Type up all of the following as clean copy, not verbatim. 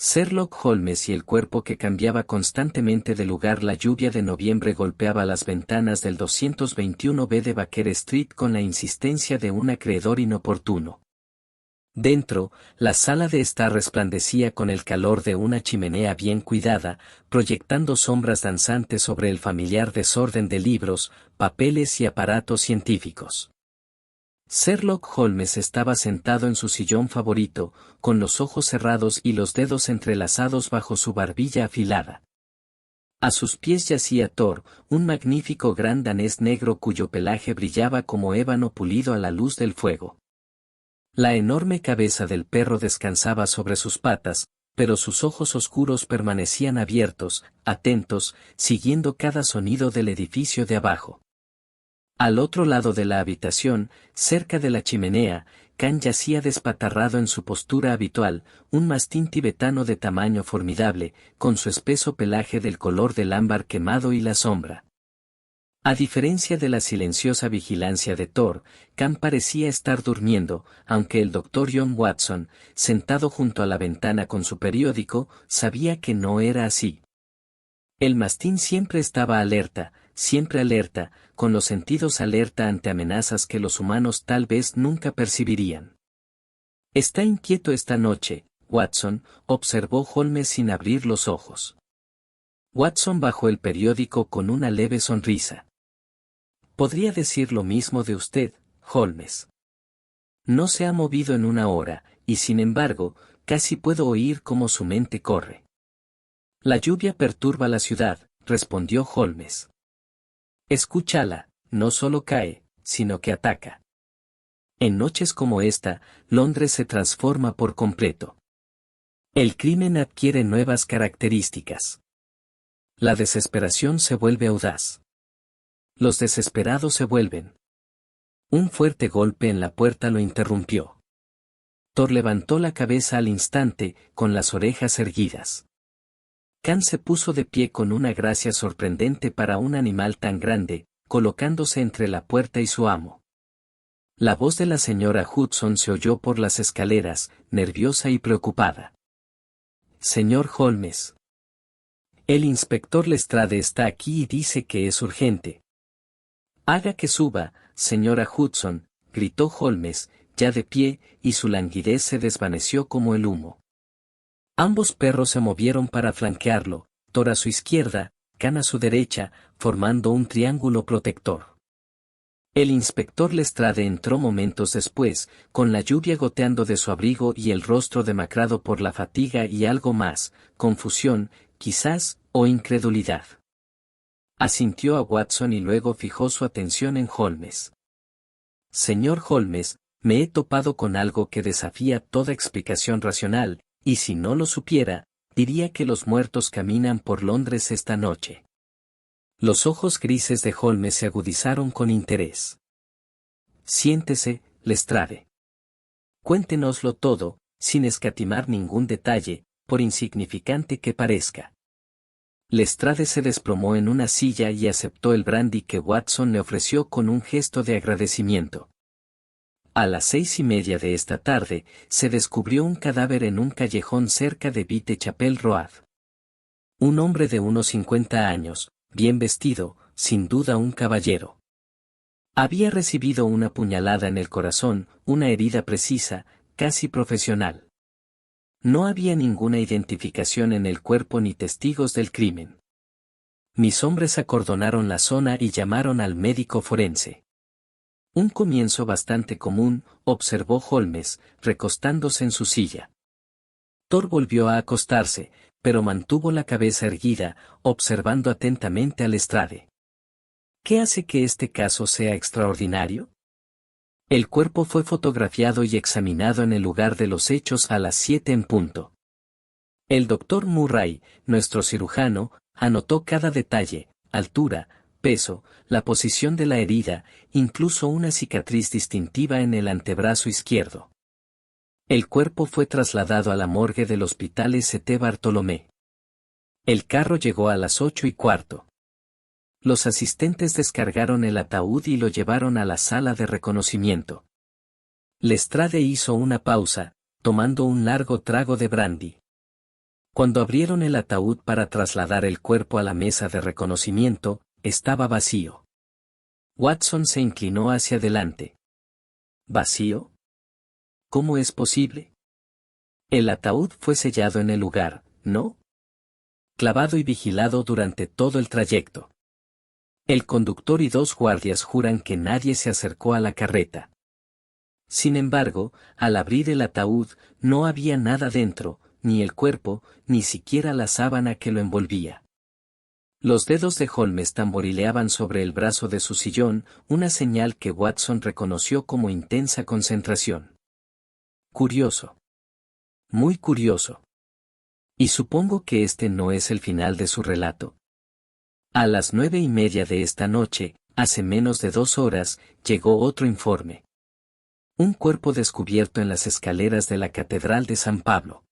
Sherlock Holmes y el cuerpo que cambiaba constantemente de lugar. La lluvia de noviembre golpeaba las ventanas del 221B de Baker Street con la insistencia de un acreedor inoportuno. Dentro, la sala de estar resplandecía con el calor de una chimenea bien cuidada, proyectando sombras danzantes sobre el familiar desorden de libros, papeles y aparatos científicos. Sherlock Holmes estaba sentado en su sillón favorito, con los ojos cerrados y los dedos entrelazados bajo su barbilla afilada. A sus pies yacía Thor, un magnífico gran danés negro cuyo pelaje brillaba como ébano pulido a la luz del fuego. La enorme cabeza del perro descansaba sobre sus patas, pero sus ojos oscuros permanecían abiertos, atentos, siguiendo cada sonido del edificio de abajo. Al otro lado de la habitación, cerca de la chimenea, Khan yacía despatarrado en su postura habitual, un mastín tibetano de tamaño formidable, con su espeso pelaje del color del ámbar quemado y la sombra. A diferencia de la silenciosa vigilancia de Thor, Khan parecía estar durmiendo, aunque el doctor John Watson, sentado junto a la ventana con su periódico, sabía que no era así. El mastín siempre estaba alerta, con los sentidos alerta ante amenazas que los humanos tal vez nunca percibirían. «Está inquieto esta noche, Watson», observó Holmes sin abrir los ojos. Watson bajó el periódico con una leve sonrisa. «Podría decir lo mismo de usted, Holmes. No se ha movido en una hora, y sin embargo, casi puedo oír cómo su mente corre». «La lluvia perturba la ciudad», respondió Holmes. «Escúchala, no solo cae, sino que ataca. En noches como esta, Londres se transforma por completo. El crimen adquiere nuevas características. La desesperación se vuelve audaz. Los desesperados se vuelven». Un fuerte golpe en la puerta lo interrumpió. Thor levantó la cabeza al instante, con las orejas erguidas. Khan se puso de pie con una gracia sorprendente para un animal tan grande, colocándose entre la puerta y su amo. La voz de la señora Hudson se oyó por las escaleras, nerviosa y preocupada. «Señor Holmes. El inspector Lestrade está aquí y dice que es urgente». «Haga que suba, señora Hudson», gritó Holmes, ya de pie, y su languidez se desvaneció como el humo. Ambos perros se movieron para flanquearlo, Thor a su izquierda, Khan a su derecha, formando un triángulo protector. El inspector Lestrade entró momentos después, con la lluvia goteando de su abrigo y el rostro demacrado por la fatiga y algo más, confusión, quizás, o incredulidad. Asintió a Watson y luego fijó su atención en Holmes. «Señor Holmes, me he topado con algo que desafía toda explicación racional, y si no lo supiera, diría que los muertos caminan por Londres esta noche». Los ojos grises de Holmes se agudizaron con interés. «Siéntese, Lestrade. Cuéntenoslo todo, sin escatimar ningún detalle, por insignificante que parezca». Lestrade se desplomó en una silla y aceptó el brandy que Watson le ofreció con un gesto de agradecimiento. A las 6:30 de esta tarde, se descubrió un cadáver en un callejón cerca de Whitechapel Road. Un hombre de unos 50 años, bien vestido, sin duda un caballero. Había recibido una puñalada en el corazón, una herida precisa, casi profesional. No había ninguna identificación en el cuerpo ni testigos del crimen. Mis hombres acordonaron la zona y llamaron al médico forense. «Un comienzo bastante común», observó Holmes, recostándose en su silla. Thor volvió a acostarse, pero mantuvo la cabeza erguida, observando atentamente a Lestrade. «¿Qué hace que este caso sea extraordinario?». «El cuerpo fue fotografiado y examinado en el lugar de los hechos a las 7 en punto. El doctor Murray, nuestro cirujano, anotó cada detalle, altura, peso, la posición de la herida, incluso una cicatriz distintiva en el antebrazo izquierdo. El cuerpo fue trasladado a la morgue del Hospital St. Bartolomé. El carro llegó a las 8:15. Los asistentes descargaron el ataúd y lo llevaron a la sala de reconocimiento. Lestrade hizo una pausa, tomando un largo trago de brandy. Cuando abrieron el ataúd para trasladar el cuerpo a la mesa de reconocimiento, estaba vacío. Watson se inclinó hacia adelante. ¿Vacío? ¿Cómo es posible? El ataúd fue sellado en el lugar, ¿no? Clavado y vigilado durante todo el trayecto. El conductor y 2 guardias juran que nadie se acercó a la carreta. Sin embargo, al abrir el ataúd, no había nada dentro, ni el cuerpo, ni siquiera la sábana que lo envolvía. Los dedos de Holmes tamborileaban sobre el brazo de su sillón, una señal que Watson reconoció como intensa concentración. Curioso. Muy curioso. Y supongo que este no es el final de su relato. A las 9:30 de esta noche, hace menos de 2 horas, llegó otro informe. Un cuerpo descubierto en las escaleras de la Catedral de San Pablo.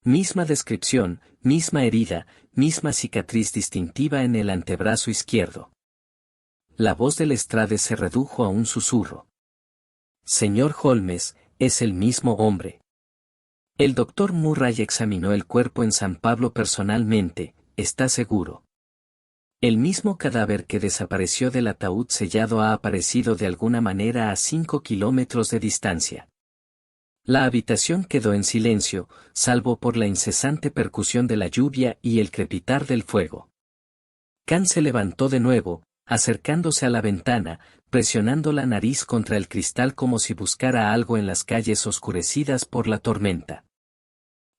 Misma descripción, misma herida, misma cicatriz distintiva en el antebrazo izquierdo. La voz de Lestrade se redujo a un susurro. Señor Holmes, es el mismo hombre. El doctor Murray examinó el cuerpo en San Pablo personalmente, está seguro. El mismo cadáver que desapareció del ataúd sellado ha aparecido de alguna manera a 5 kilómetros de distancia. La habitación quedó en silencio, salvo por la incesante percusión de la lluvia y el crepitar del fuego. Khan se levantó de nuevo, acercándose a la ventana, presionando la nariz contra el cristal como si buscara algo en las calles oscurecidas por la tormenta.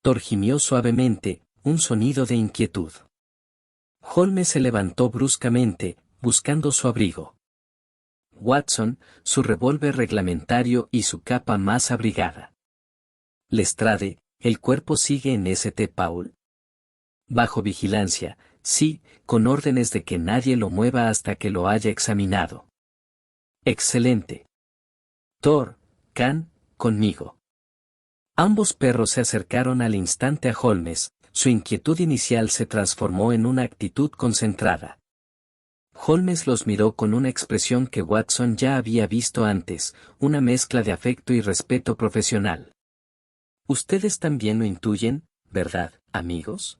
Thor gimió suavemente, un sonido de inquietud. Holmes se levantó bruscamente, buscando su abrigo. Watson, su revólver reglamentario y su capa más abrigada. Lestrade, ¿el cuerpo sigue en St. Paul? Bajo vigilancia, sí, con órdenes de que nadie lo mueva hasta que lo haya examinado. Excelente. Thor, Khan, conmigo. Ambos perros se acercaron al instante a Holmes, su inquietud inicial se transformó en una actitud concentrada. Holmes los miró con una expresión que Watson ya había visto antes, una mezcla de afecto y respeto profesional. Ustedes también lo intuyen, ¿verdad, amigos?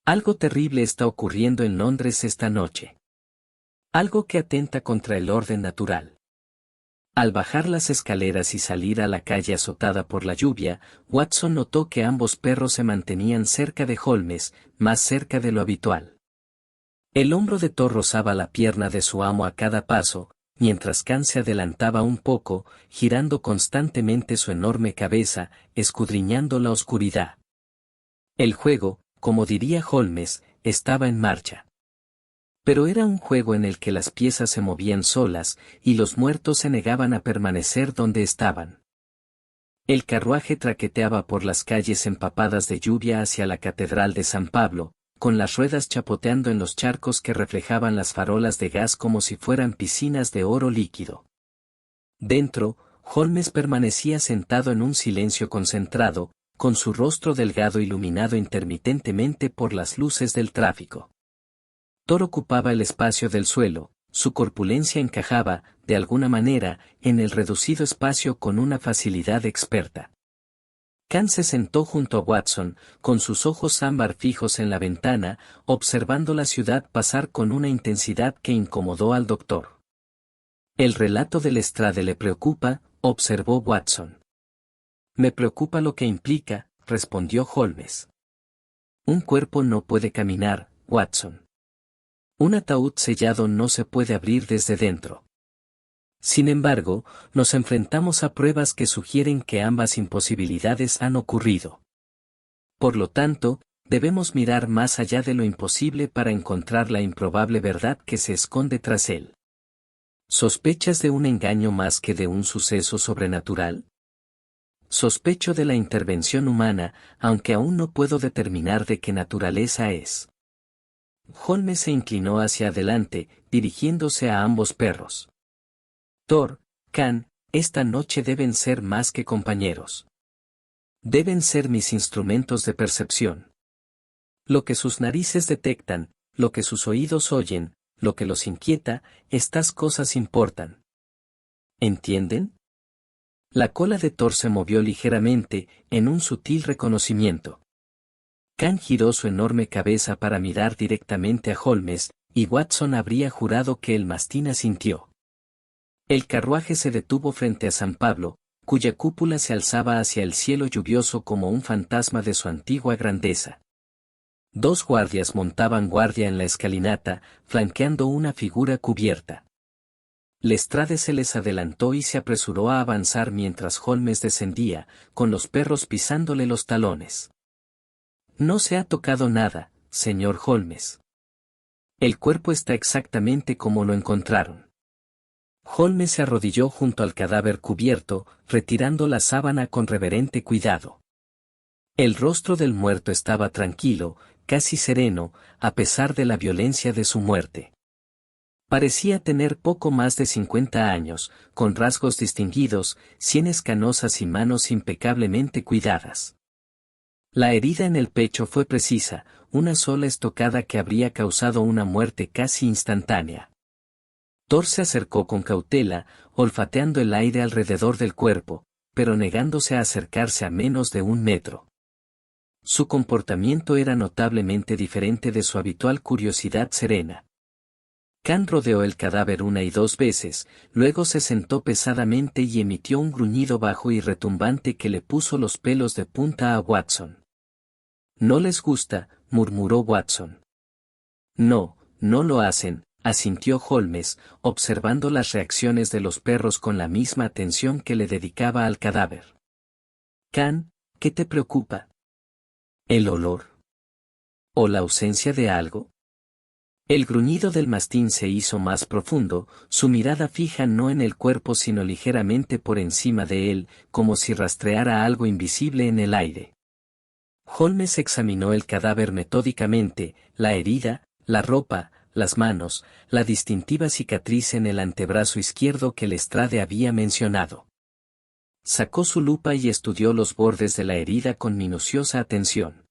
Algo terrible está ocurriendo en Londres esta noche. Algo que atenta contra el orden natural. Al bajar las escaleras y salir a la calle azotada por la lluvia, Watson notó que ambos perros se mantenían cerca de Holmes, más cerca de lo habitual. El hombro de Thor rozaba la pierna de su amo a cada paso, mientras Khan se adelantaba un poco, girando constantemente su enorme cabeza, escudriñando la oscuridad. El juego, como diría Holmes, estaba en marcha. Pero era un juego en el que las piezas se movían solas, y los muertos se negaban a permanecer donde estaban. El carruaje traqueteaba por las calles empapadas de lluvia hacia la Catedral de San Pablo, con las ruedas chapoteando en los charcos que reflejaban las farolas de gas como si fueran piscinas de oro líquido. Dentro, Holmes permanecía sentado en un silencio concentrado, con su rostro delgado iluminado intermitentemente por las luces del tráfico. Thor ocupaba el espacio del suelo, su corpulencia encajaba, de alguna manera, en el reducido espacio con una facilidad experta. Khan se sentó junto a Watson, con sus ojos ámbar fijos en la ventana, observando la ciudad pasar con una intensidad que incomodó al doctor. El relato de Lestrade le preocupa, observó Watson. Me preocupa lo que implica, respondió Holmes. Un cuerpo no puede caminar, Watson. Un ataúd sellado no se puede abrir desde dentro. Sin embargo, nos enfrentamos a pruebas que sugieren que ambas imposibilidades han ocurrido. Por lo tanto, debemos mirar más allá de lo imposible para encontrar la improbable verdad que se esconde tras él. ¿Sospechas de un engaño más que de un suceso sobrenatural? Sospecho de la intervención humana, aunque aún no puedo determinar de qué naturaleza es. Holmes se inclinó hacia adelante, dirigiéndose a ambos perros. Thor, Khan, esta noche deben ser más que compañeros. Deben ser mis instrumentos de percepción. Lo que sus narices detectan, lo que sus oídos oyen, lo que los inquieta, estas cosas importan. ¿Entienden? La cola de Thor se movió ligeramente, en un sutil reconocimiento. Khan giró su enorme cabeza para mirar directamente a Holmes, y Watson habría jurado que el mastín asintió. El carruaje se detuvo frente a San Pablo, cuya cúpula se alzaba hacia el cielo lluvioso como un fantasma de su antigua grandeza. Dos guardias montaban guardia en la escalinata, flanqueando una figura cubierta. Lestrade se les adelantó y se apresuró a avanzar mientras Holmes descendía, con los perros pisándole los talones. No se ha tocado nada, señor Holmes. El cuerpo está exactamente como lo encontraron. Holmes se arrodilló junto al cadáver cubierto, retirando la sábana con reverente cuidado. El rostro del muerto estaba tranquilo, casi sereno, a pesar de la violencia de su muerte. Parecía tener poco más de 50 años, con rasgos distinguidos, sienes canosas y manos impecablemente cuidadas. La herida en el pecho fue precisa, una sola estocada que habría causado una muerte casi instantánea. Thor se acercó con cautela, olfateando el aire alrededor del cuerpo, pero negándose a acercarse a menos de 1 metro. Su comportamiento era notablemente diferente de su habitual curiosidad serena. Khan rodeó el cadáver 1 y 2 veces, luego se sentó pesadamente y emitió un gruñido bajo y retumbante que le puso los pelos de punta a Watson. «No les gusta», murmuró Watson. «No, no lo hacen», asintió Holmes, observando las reacciones de los perros con la misma atención que le dedicaba al cadáver. «Khan, ¿qué te preocupa? ¿El olor? ¿O la ausencia de algo?» El gruñido del mastín se hizo más profundo, su mirada fija no en el cuerpo sino ligeramente por encima de él, como si rastreara algo invisible en el aire. Holmes examinó el cadáver metódicamente, la herida, la ropa, las manos, la distintiva cicatriz en el antebrazo izquierdo que Lestrade había mencionado. Sacó su lupa y estudió los bordes de la herida con minuciosa atención.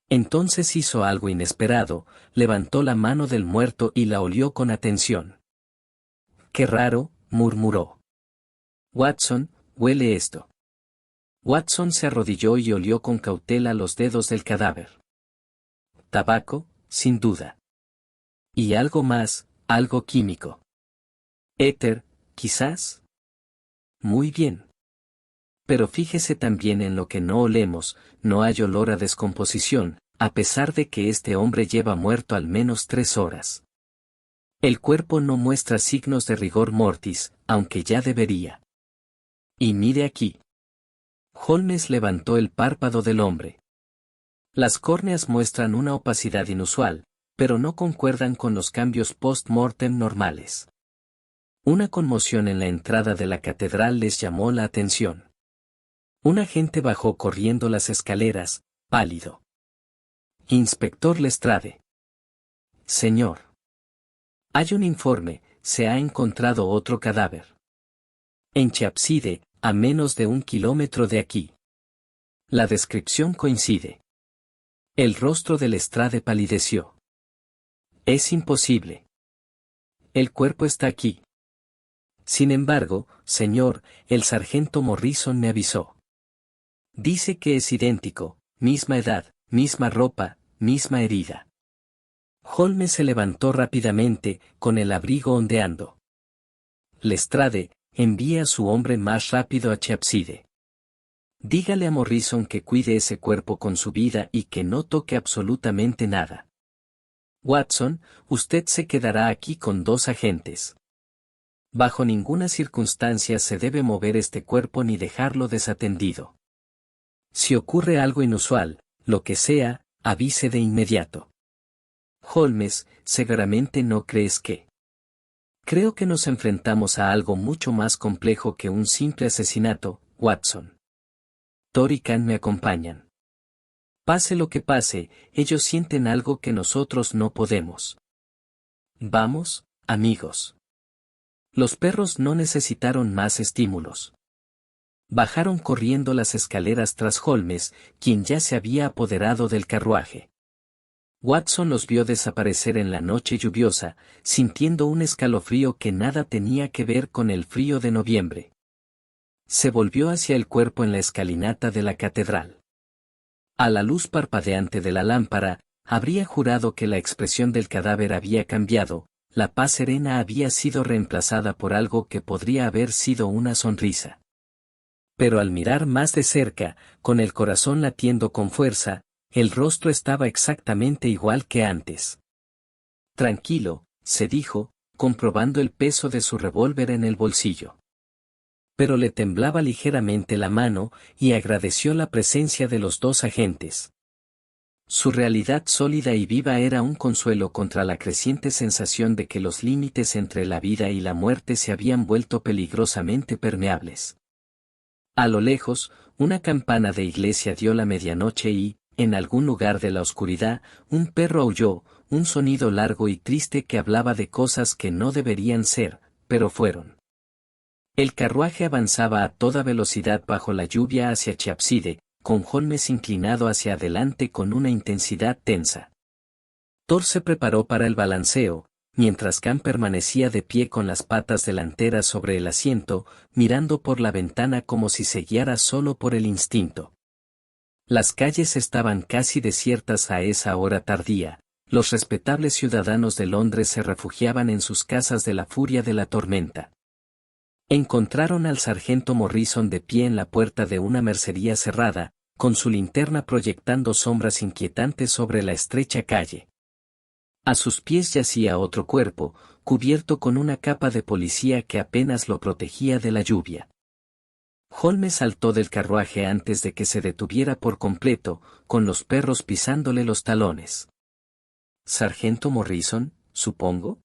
Entonces hizo algo inesperado, levantó la mano del muerto y la olió con atención. «Qué raro», murmuró. «Watson, huele esto». Watson se arrodilló y olió con cautela los dedos del cadáver. «Tabaco, sin duda. Y algo más, algo químico. Éter, quizás». «Muy bien. Pero fíjese también en lo que no olemos, no hay olor a descomposición, a pesar de que este hombre lleva muerto al menos 3 horas. El cuerpo no muestra signos de rigor mortis, aunque ya debería. Y mire aquí». Holmes levantó el párpado del hombre. Las córneas muestran una opacidad inusual, pero no concuerdan con los cambios post-mortem normales. Una conmoción en la entrada de la catedral les llamó la atención. Un agente bajó corriendo las escaleras, pálido. «Inspector Lestrade». «Señor. Hay un informe, se ha encontrado otro cadáver. En Cheapside, a menos de 1 kilómetro de aquí». La descripción coincide. El rostro de Lestrade palideció. «Es imposible. El cuerpo está aquí. Sin embargo, señor, el sargento Morrison me avisó. Dice que es idéntico, misma edad, misma ropa, misma herida». Holmes se levantó rápidamente, con el abrigo ondeando. «Lestrade, envíe a su hombre más rápido a Cheapside. Dígale a Morrison que cuide ese cuerpo con su vida y que no toque absolutamente nada. Watson, usted se quedará aquí con 2 agentes. Bajo ninguna circunstancia se debe mover este cuerpo ni dejarlo desatendido. Si ocurre algo inusual, lo que sea, avise de inmediato». «Holmes, seguramente no crees que...». «Creo que nos enfrentamos a algo mucho más complejo que un simple asesinato, Watson. Thor y Khan me acompañan. Pase lo que pase, ellos sienten algo que nosotros no podemos. Vamos, amigos». Los perros no necesitaron más estímulos. Bajaron corriendo las escaleras tras Holmes, quien ya se había apoderado del carruaje. Watson los vio desaparecer en la noche lluviosa, sintiendo un escalofrío que nada tenía que ver con el frío de noviembre. Se volvió hacia el cuerpo en la escalinata de la catedral. A la luz parpadeante de la lámpara, habría jurado que la expresión del cadáver había cambiado, la paz serena había sido reemplazada por algo que podría haber sido una sonrisa. Pero al mirar más de cerca, con el corazón latiendo con fuerza, el rostro estaba exactamente igual que antes. Tranquilo, se dijo, comprobando el peso de su revólver en el bolsillo. Pero le temblaba ligeramente la mano, y agradeció la presencia de los dos agentes. Su realidad sólida y viva era un consuelo contra la creciente sensación de que los límites entre la vida y la muerte se habían vuelto peligrosamente permeables. A lo lejos, una campana de iglesia dio la medianoche y, en algún lugar de la oscuridad, un perro aulló, un sonido largo y triste que hablaba de cosas que no deberían ser, pero fueron. El carruaje avanzaba a toda velocidad bajo la lluvia hacia Chiapside, con Holmes inclinado hacia adelante con una intensidad tensa. Thor se preparó para el balanceo, mientras Khan permanecía de pie con las patas delanteras sobre el asiento, mirando por la ventana como si se guiara solo por el instinto. Las calles estaban casi desiertas a esa hora tardía, los respetables ciudadanos de Londres se refugiaban en sus casas de la furia de la tormenta. Encontraron al sargento Morrison de pie en la puerta de una mercería cerrada, con su linterna proyectando sombras inquietantes sobre la estrecha calle. A sus pies yacía otro cuerpo, cubierto con una capa de policía que apenas lo protegía de la lluvia. Holmes saltó del carruaje antes de que se detuviera por completo, con los perros pisándole los talones. ¿Sargento Morrison, supongo?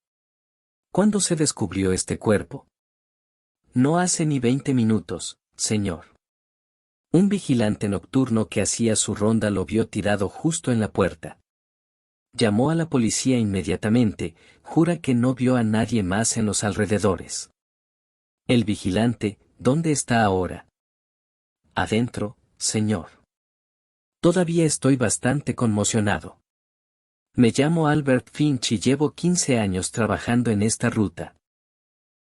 ¿Cuándo se descubrió este cuerpo? No hace ni 20 minutos, señor. Un vigilante nocturno que hacía su ronda lo vio tirado justo en la puerta. Llamó a la policía inmediatamente, jura que no vio a nadie más en los alrededores. El vigilante, ¿dónde está ahora? Adentro, señor. Todavía estoy bastante conmocionado. Me llamo Albert Finch y llevo 15 años trabajando en esta ruta.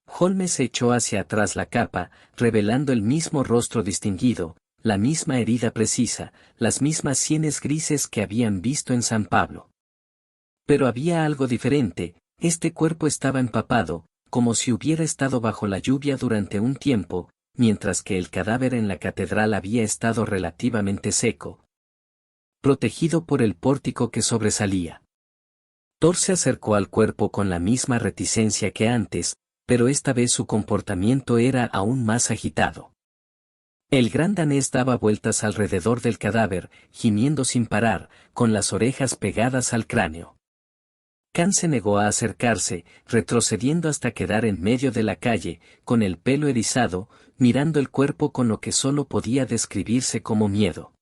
Holmes echó hacia atrás la capa, revelando el mismo rostro distinguido, la misma herida precisa, las mismas sienes grises que habían visto en San Pablo. Pero había algo diferente, este cuerpo estaba empapado, como si hubiera estado bajo la lluvia durante un tiempo, mientras que el cadáver en la catedral había estado relativamente seco, protegido por el pórtico que sobresalía. Thor se acercó al cuerpo con la misma reticencia que antes, pero esta vez su comportamiento era aún más agitado. El gran danés daba vueltas alrededor del cadáver, gimiendo sin parar, con las orejas pegadas al cráneo. Khan se negó a acercarse, retrocediendo hasta quedar en medio de la calle, con el pelo erizado, mirando el cuerpo con lo que solo podía describirse como miedo.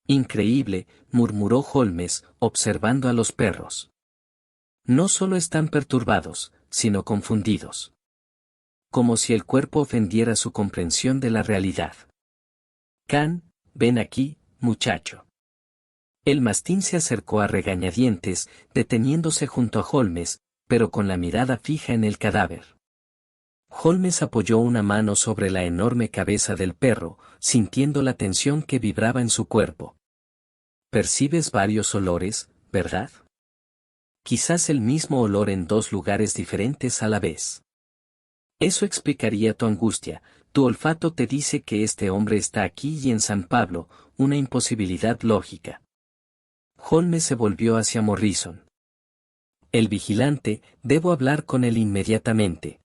Increíble, murmuró Holmes, observando a los perros. No solo están perturbados, sino confundidos. Como si el cuerpo ofendiera su comprensión de la realidad. Khan, ven aquí, muchacho. El mastín se acercó a regañadientes, deteniéndose junto a Holmes, pero con la mirada fija en el cadáver. Holmes apoyó una mano sobre la enorme cabeza del perro, sintiendo la tensión que vibraba en su cuerpo. Percibes varios olores, ¿verdad? Quizás el mismo olor en dos lugares diferentes a la vez. Eso explicaría tu angustia, tu olfato te dice que este hombre está aquí y en San Pablo, una imposibilidad lógica. Holmes se volvió hacia Morrison. El vigilante, debo hablar con él inmediatamente.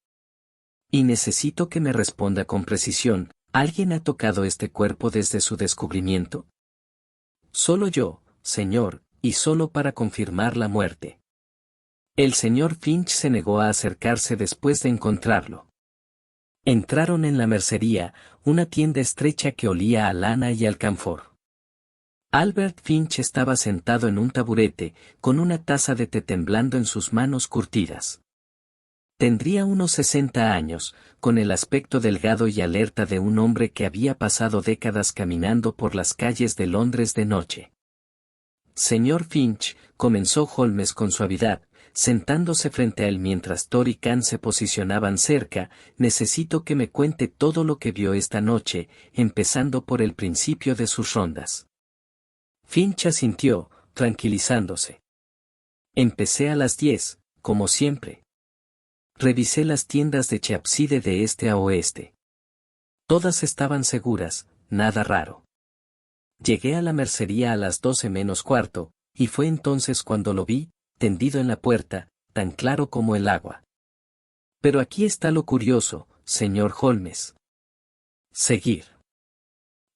Y necesito que me responda con precisión, ¿alguien ha tocado este cuerpo desde su descubrimiento? Solo yo, señor, y solo para confirmar la muerte. El señor Finch se negó a acercarse después de encontrarlo. Entraron en la mercería, una tienda estrecha que olía a lana y alcanfor. Albert Finch estaba sentado en un taburete, con una taza de té temblando en sus manos curtidas. Tendría unos 60 años, con el aspecto delgado y alerta de un hombre que había pasado décadas caminando por las calles de Londres de noche. Señor Finch, comenzó Holmes con suavidad, sentándose frente a él mientras Thor y Khan se posicionaban cerca, necesito que me cuente todo lo que vio esta noche, empezando por el principio de sus rondas. Finch asintió, tranquilizándose. Empecé a las 10, como siempre. Revisé las tiendas de Cheapside de este a oeste. Todas estaban seguras, nada raro. Llegué a la mercería a las 12 menos cuarto, y fue entonces cuando lo vi, tendido en la puerta, tan claro como el agua. Pero aquí está lo curioso, señor Holmes. Seguir.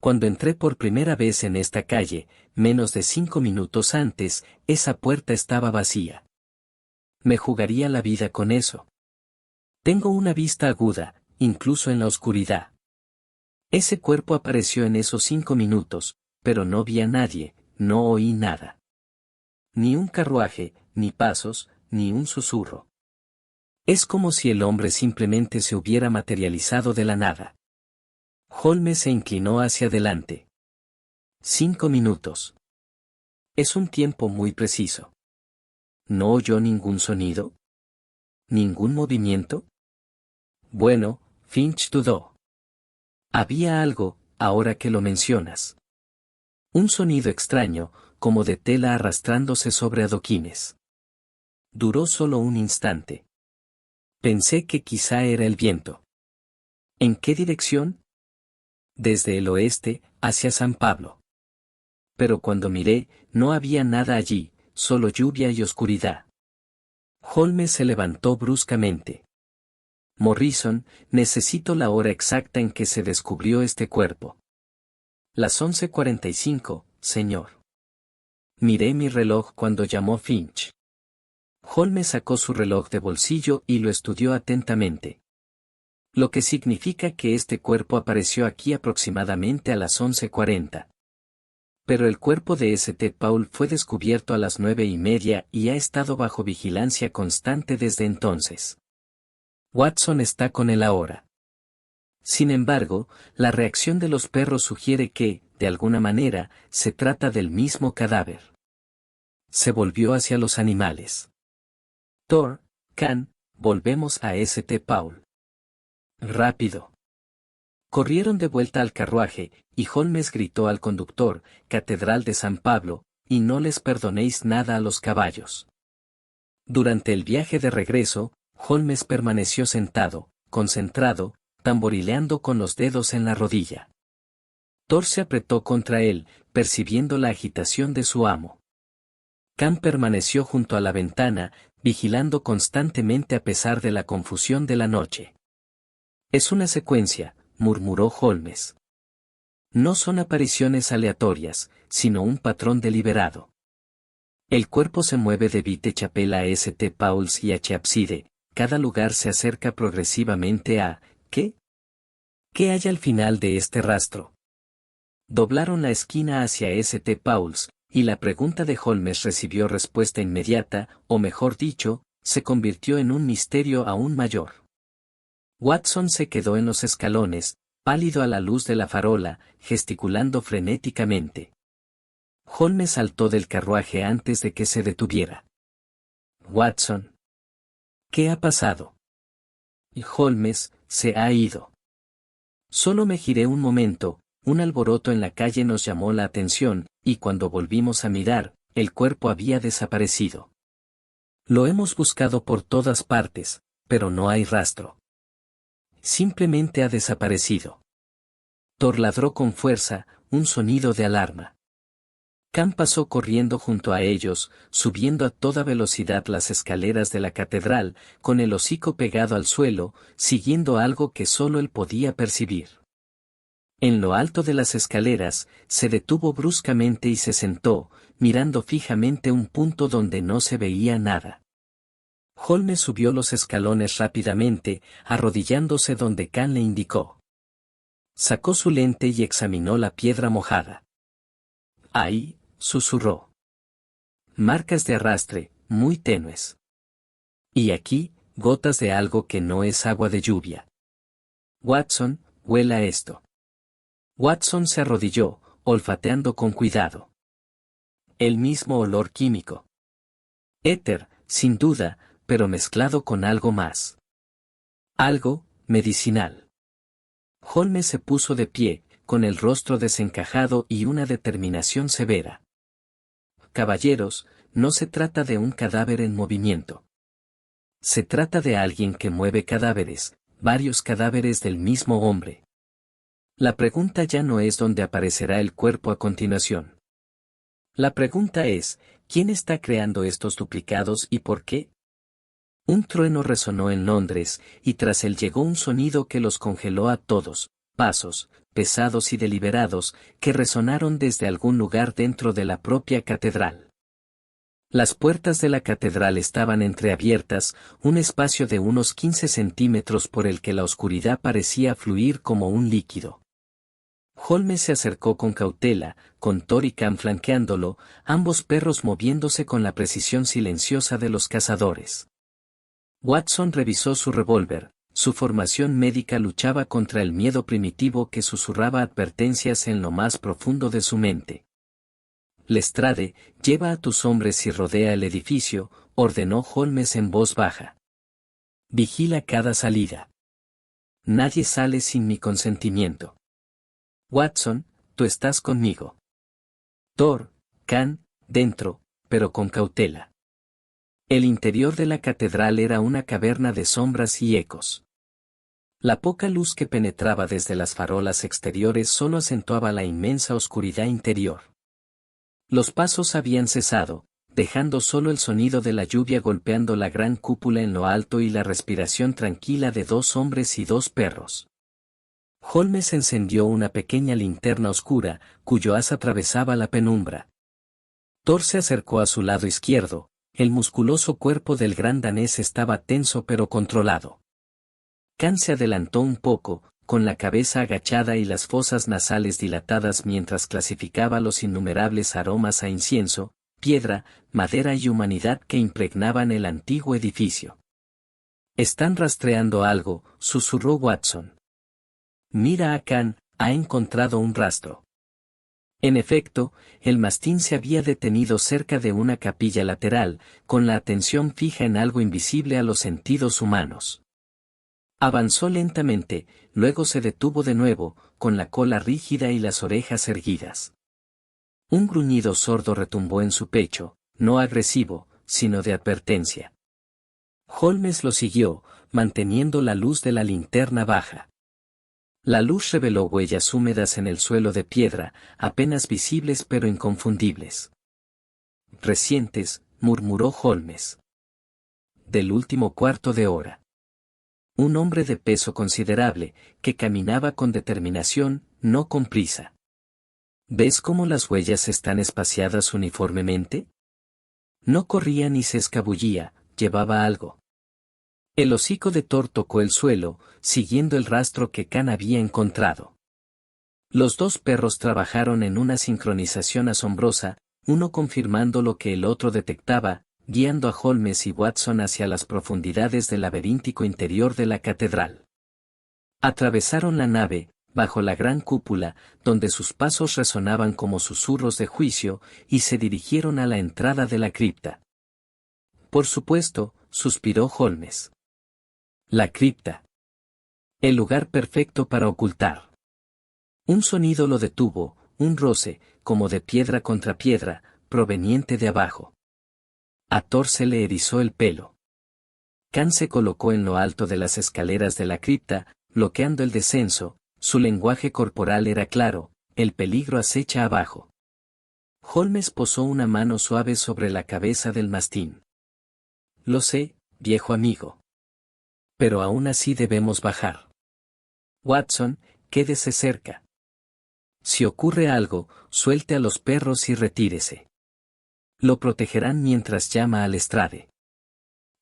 Cuando entré por primera vez en esta calle, menos de 5 minutos antes, esa puerta estaba vacía. Me jugaría la vida con eso. Tengo una vista aguda, incluso en la oscuridad. Ese cuerpo apareció en esos 5 minutos, pero no vi a nadie, no oí nada. Ni un carruaje, ni pasos, ni un susurro. Es como si el hombre simplemente se hubiera materializado de la nada. Holmes se inclinó hacia adelante. 5 minutos. Es un tiempo muy preciso. ¿No oyó ningún sonido? ¿Ningún movimiento? Bueno, Finch dudó. Había algo, ahora que lo mencionas. Un sonido extraño, como de tela arrastrándose sobre adoquines. Duró solo un instante. Pensé que quizá era el viento. ¿En qué dirección? Desde el oeste, hacia San Pablo. Pero cuando miré, no había nada allí, solo lluvia y oscuridad. Holmes se levantó bruscamente. Morrison, necesito la hora exacta en que se descubrió este cuerpo. Las 11:45, señor. Miré mi reloj cuando llamó Finch. Holmes sacó su reloj de bolsillo y lo estudió atentamente. Lo que significa que este cuerpo apareció aquí aproximadamente a las 11:40. Pero el cuerpo de St. Paul fue descubierto a las 9:30 y ha estado bajo vigilancia constante desde entonces. Watson está con él ahora. Sin embargo, la reacción de los perros sugiere que, de alguna manera, se trata del mismo cadáver. Se volvió hacia los animales. Thor, Can, volvemos a St. Paul. Rápido. Corrieron de vuelta al carruaje, y Holmes gritó al conductor, Catedral de San Pablo, y no les perdonéis nada a los caballos. Durante el viaje de regreso, Holmes permaneció sentado, concentrado, tamborileando con los dedos en la rodilla. Thor se apretó contra él, percibiendo la agitación de su amo. Cam permaneció junto a la ventana, vigilando constantemente a pesar de la confusión de la noche. Es una secuencia, murmuró Holmes. No son apariciones aleatorias, sino un patrón deliberado. El cuerpo se mueve de Whitechapel a St. Paul's y a Cheapside, cada lugar se acerca progresivamente a, ¿qué? ¿Qué hay al final de este rastro? Doblaron la esquina hacia St. Paul's, y la pregunta de Holmes recibió respuesta inmediata, o mejor dicho, se convirtió en un misterio aún mayor. Watson se quedó en los escalones, pálido a la luz de la farola, gesticulando frenéticamente. Holmes saltó del carruaje antes de que se detuviera. Watson. ¿Qué ha pasado? Y Holmes, se ha ido. Solo me giré un momento, un alboroto en la calle nos llamó la atención, y cuando volvimos a mirar, el cuerpo había desaparecido. Lo hemos buscado por todas partes, pero no hay rastro. Simplemente ha desaparecido. Thor ladró con fuerza, un sonido de alarma. Cam pasó corriendo junto a ellos, subiendo a toda velocidad las escaleras de la catedral, con el hocico pegado al suelo, siguiendo algo que solo él podía percibir. En lo alto de las escaleras, se detuvo bruscamente y se sentó, mirando fijamente un punto donde no se veía nada. Holmes subió los escalones rápidamente, arrodillándose donde Can le indicó. Sacó su lente y examinó la piedra mojada. Ahí, susurró. Marcas de arrastre, muy tenues. Y aquí, gotas de algo que no es agua de lluvia. Watson, huela esto. Watson se arrodilló, olfateando con cuidado. El mismo olor químico. Éter, sin duda, pero mezclado con algo más. Algo, medicinal. Holmes se puso de pie, con el rostro desencajado y una determinación severa. Caballeros, no se trata de un cadáver en movimiento. Se trata de alguien que mueve cadáveres, varios cadáveres del mismo hombre. La pregunta ya no es dónde aparecerá el cuerpo a continuación. La pregunta es, ¿quién está creando estos duplicados y por qué? Un trueno resonó en Londres, y tras él llegó un sonido que los congeló a todos, pasos, pesados y deliberados, que resonaron desde algún lugar dentro de la propia catedral. Las puertas de la catedral estaban entreabiertas, un espacio de unos 15 centímetros por el que la oscuridad parecía fluir como un líquido. Holmes se acercó con cautela, con Thor y Cam flanqueándolo, ambos perros moviéndose con la precisión silenciosa de los cazadores. Watson revisó su revólver, su formación médica luchaba contra el miedo primitivo que susurraba advertencias en lo más profundo de su mente. Lestrade, lleva a tus hombres y rodea el edificio, ordenó Holmes en voz baja. Vigila cada salida. Nadie sale sin mi consentimiento. Watson, tú estás conmigo. Thor, Can, dentro, pero con cautela. El interior de la catedral era una caverna de sombras y ecos. La poca luz que penetraba desde las farolas exteriores solo acentuaba la inmensa oscuridad interior. Los pasos habían cesado, dejando solo el sonido de la lluvia golpeando la gran cúpula en lo alto y la respiración tranquila de dos hombres y dos perros. Holmes encendió una pequeña linterna oscura, cuyo haz atravesaba la penumbra. Thor se acercó a su lado izquierdo, el musculoso cuerpo del gran danés estaba tenso pero controlado. Can se adelantó un poco, con la cabeza agachada y las fosas nasales dilatadas mientras clasificaba los innumerables aromas a incienso, piedra, madera y humanidad que impregnaban el antiguo edificio. «Están rastreando algo», susurró Watson. «Mira a Can, ha encontrado un rastro». En efecto, el mastín se había detenido cerca de una capilla lateral, con la atención fija en algo invisible a los sentidos humanos. Avanzó lentamente, luego se detuvo de nuevo, con la cola rígida y las orejas erguidas. Un gruñido sordo retumbó en su pecho, no agresivo, sino de advertencia. Holmes lo siguió, manteniendo la luz de la linterna baja. La luz reveló huellas húmedas en el suelo de piedra, apenas visibles pero inconfundibles. «Recientes», murmuró Holmes. «Del último cuarto de hora». Un hombre de peso considerable, que caminaba con determinación, no con prisa. ¿Ves cómo las huellas están espaciadas uniformemente? No corría ni se escabullía, llevaba algo. El hocico de Thor tocó el suelo, siguiendo el rastro que Can había encontrado. Los dos perros trabajaron en una sincronización asombrosa, uno confirmando lo que el otro detectaba, guiando a Holmes y Watson hacia las profundidades del laberíntico interior de la catedral. Atravesaron la nave, bajo la gran cúpula, donde sus pasos resonaban como susurros de juicio, y se dirigieron a la entrada de la cripta. «Por supuesto», suspiró Holmes. «La cripta. El lugar perfecto para ocultar». Un sonido lo detuvo, un roce, como de piedra contra piedra, proveniente de abajo. A Thor se le erizó el pelo. Can se colocó en lo alto de las escaleras de la cripta, bloqueando el descenso, su lenguaje corporal era claro, el peligro acecha abajo. Holmes posó una mano suave sobre la cabeza del mastín. «Lo sé, viejo amigo. Pero aún así debemos bajar. Watson, quédese cerca. Si ocurre algo, suelte a los perros y retírese. Lo protegerán mientras llama a Lestrade».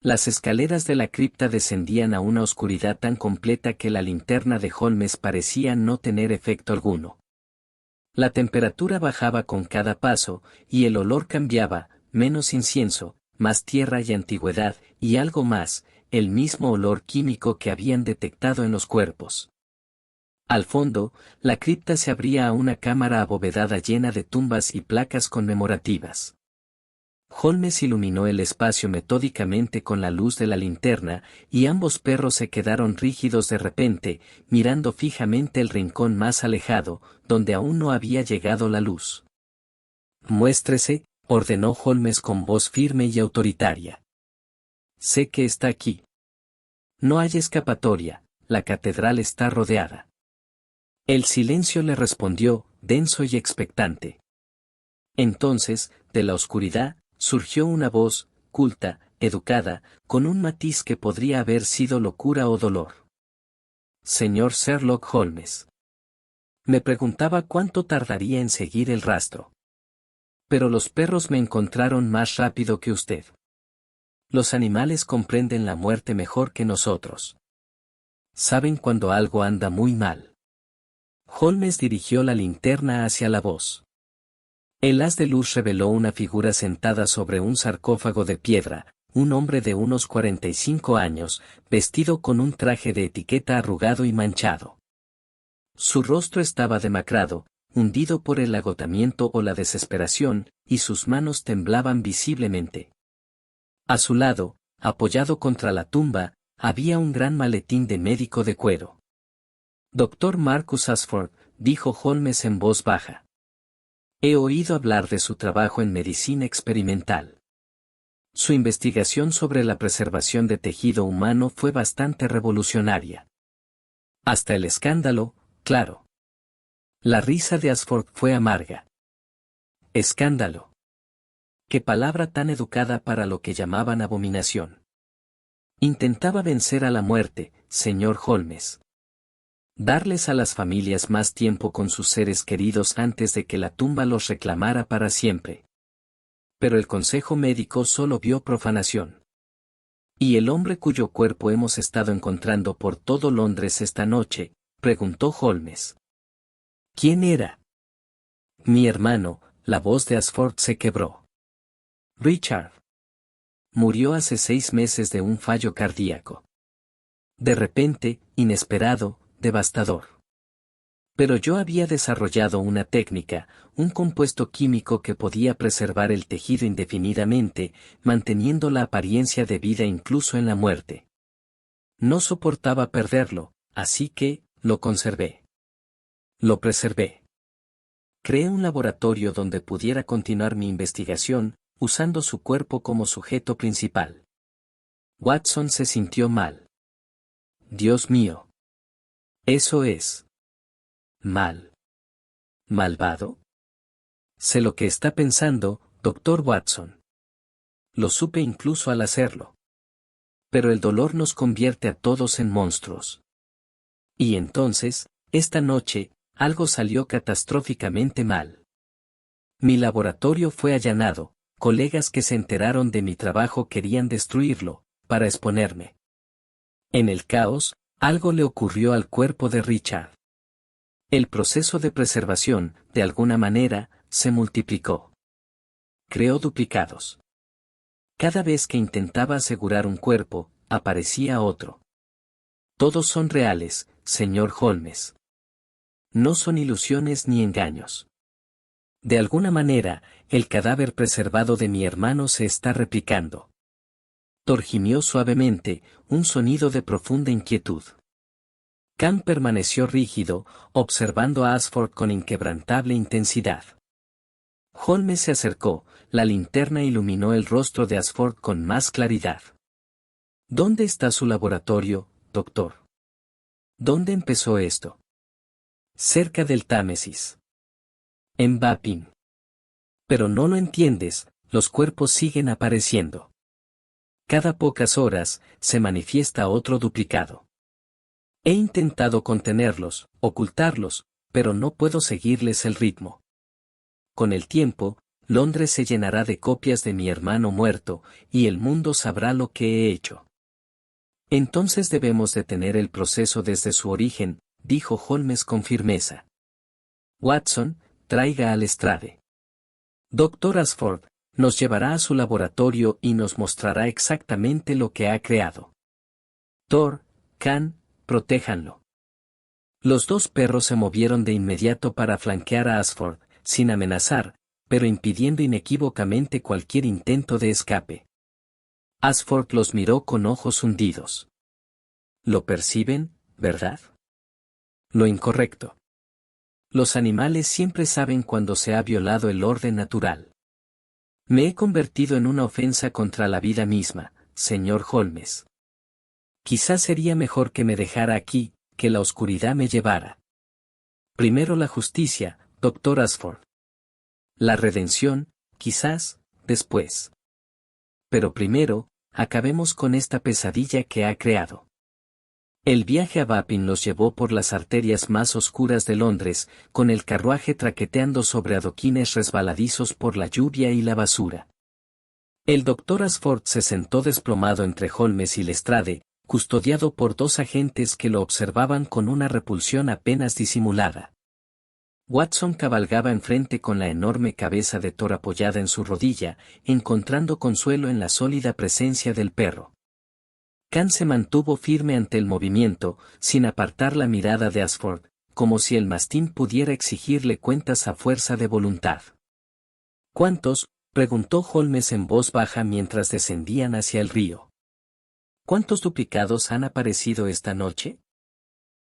Las escaleras de la cripta descendían a una oscuridad tan completa que la linterna de Holmes parecía no tener efecto alguno. La temperatura bajaba con cada paso, y el olor cambiaba, menos incienso, más tierra y antigüedad, y algo más, el mismo olor químico que habían detectado en los cuerpos. Al fondo, la cripta se abría a una cámara abovedada llena de tumbas y placas conmemorativas. Holmes iluminó el espacio metódicamente con la luz de la linterna, y ambos perros se quedaron rígidos de repente, mirando fijamente el rincón más alejado, donde aún no había llegado la luz. «Muéstrese», ordenó Holmes con voz firme y autoritaria. Sé que está aquí. No hay escapatoria, la catedral está rodeada. El silencio le respondió, denso y expectante. Entonces, de la oscuridad, surgió una voz, culta, educada, con un matiz que podría haber sido locura o dolor. Señor Sherlock Holmes. Me preguntaba cuánto tardaría en seguir el rastro. Pero los perros me encontraron más rápido que usted. Los animales comprenden la muerte mejor que nosotros. Saben cuando algo anda muy mal. Holmes dirigió la linterna hacia la voz. El haz de luz reveló una figura sentada sobre un sarcófago de piedra, un hombre de unos 45 años, vestido con un traje de etiqueta arrugado y manchado. Su rostro estaba demacrado, hundido por el agotamiento o la desesperación, y sus manos temblaban visiblemente. A su lado, apoyado contra la tumba, había un gran maletín de médico de cuero. Dr. Marcus Ashford, dijo Holmes en voz baja. He oído hablar de su trabajo en medicina experimental. Su investigación sobre la preservación de tejido humano fue bastante revolucionaria. Hasta el escándalo, claro. La risa de Ashford fue amarga. Escándalo. Qué palabra tan educada para lo que llamaban abominación. Intentaba vencer a la muerte, señor Holmes. Darles a las familias más tiempo con sus seres queridos antes de que la tumba los reclamara para siempre. Pero el consejo médico solo vio profanación. ¿Y el hombre cuyo cuerpo hemos estado encontrando por todo Londres esta noche? Preguntó Holmes. ¿Quién era? Mi hermano. La voz de Ashford se quebró. Richard. Murió hace 6 meses de un fallo cardíaco. De repente, inesperado, devastador. Pero yo había desarrollado una técnica, un compuesto químico que podía preservar el tejido indefinidamente, manteniendo la apariencia de vida incluso en la muerte. No soportaba perderlo, así que, lo conservé. Lo preservé. Creé un laboratorio donde pudiera continuar mi investigación, usando su cuerpo como sujeto principal. Watson se sintió mal. Dios mío. Eso es. Mal. ¿Malvado? Sé lo que está pensando, doctor Watson. Lo supe incluso al hacerlo. Pero el dolor nos convierte a todos en monstruos. Y entonces, esta noche, algo salió catastróficamente mal. Mi laboratorio fue allanado, colegas que se enteraron de mi trabajo querían destruirlo, para exponerme. En el caos, algo le ocurrió al cuerpo de Richard. El proceso de preservación, de alguna manera, se multiplicó. Creó duplicados. Cada vez que intentaba asegurar un cuerpo, aparecía otro. Todos son reales, señor Holmes. No son ilusiones ni engaños. De alguna manera, el cadáver preservado de mi hermano se está replicando. Thor gimió suavemente, un sonido de profunda inquietud. Khan permaneció rígido, observando a Ashford con inquebrantable intensidad. Holmes se acercó, la linterna iluminó el rostro de Ashford con más claridad. ¿Dónde está su laboratorio, doctor? ¿Dónde empezó esto? Cerca del Támesis. En Wapping. Pero no lo entiendes, los cuerpos siguen apareciendo. Cada pocas horas, se manifiesta otro duplicado. He intentado contenerlos, ocultarlos, pero no puedo seguirles el ritmo. Con el tiempo, Londres se llenará de copias de mi hermano muerto, y el mundo sabrá lo que he hecho. Entonces debemos detener el proceso desde su origen, dijo Holmes con firmeza. Watson, traiga a Lestrade. Dr. Ashford, nos llevará a su laboratorio y nos mostrará exactamente lo que ha creado. Thor, Khan, protéjanlo. Los dos perros se movieron de inmediato para flanquear a Ashford, sin amenazar, pero impidiendo inequívocamente cualquier intento de escape. Ashford los miró con ojos hundidos. ¿Lo perciben, verdad? Lo incorrecto. Los animales siempre saben cuando se ha violado el orden natural. Me he convertido en una ofensa contra la vida misma, señor Holmes. Quizás sería mejor que me dejara aquí, que la oscuridad me llevara. Primero la justicia, doctor Ashford. La redención, quizás, después. Pero primero, acabemos con esta pesadilla que ha creado. El viaje a Wapping los llevó por las arterias más oscuras de Londres, con el carruaje traqueteando sobre adoquines resbaladizos por la lluvia y la basura. El doctor Ashford se sentó desplomado entre Holmes y Lestrade, custodiado por dos agentes que lo observaban con una repulsión apenas disimulada. Watson cabalgaba enfrente con la enorme cabeza de Thor apoyada en su rodilla, encontrando consuelo en la sólida presencia del perro. Khan se mantuvo firme ante el movimiento, sin apartar la mirada de Ashford, como si el mastín pudiera exigirle cuentas a fuerza de voluntad. ¿Cuántos?, preguntó Holmes en voz baja mientras descendían hacia el río. ¿Cuántos duplicados han aparecido esta noche?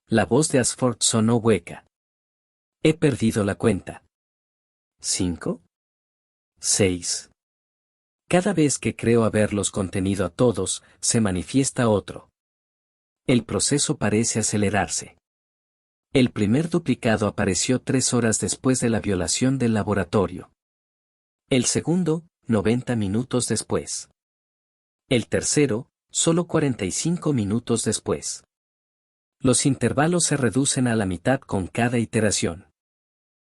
La voz de Ashford sonó hueca. He perdido la cuenta. ¿5? ¿6? Cada vez que creo haberlos contenido a todos, se manifiesta otro. El proceso parece acelerarse. El primer duplicado apareció 3 horas después de la violación del laboratorio. El segundo, 90 minutos después. El tercero, solo 45 minutos después. Los intervalos se reducen a la mitad con cada iteración.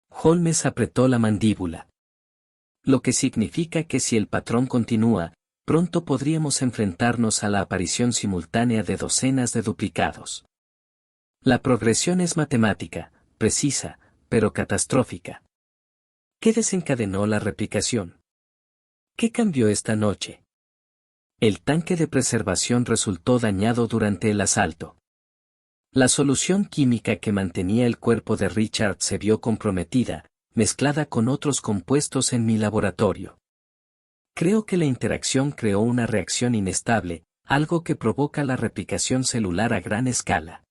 Holmes apretó la mandíbula. Lo que significa que si el patrón continúa, pronto podríamos enfrentarnos a la aparición simultánea de docenas de duplicados. La progresión es matemática, precisa, pero catastrófica. ¿Qué desencadenó la replicación? ¿Qué cambió esta noche? El tanque de preservación resultó dañado durante el asalto. La solución química que mantenía el cuerpo de Richard se vio comprometida, mezclada con otros compuestos en mi laboratorio. Creo que la interacción creó una reacción inestable, algo que provoca la replicación celular a gran escala.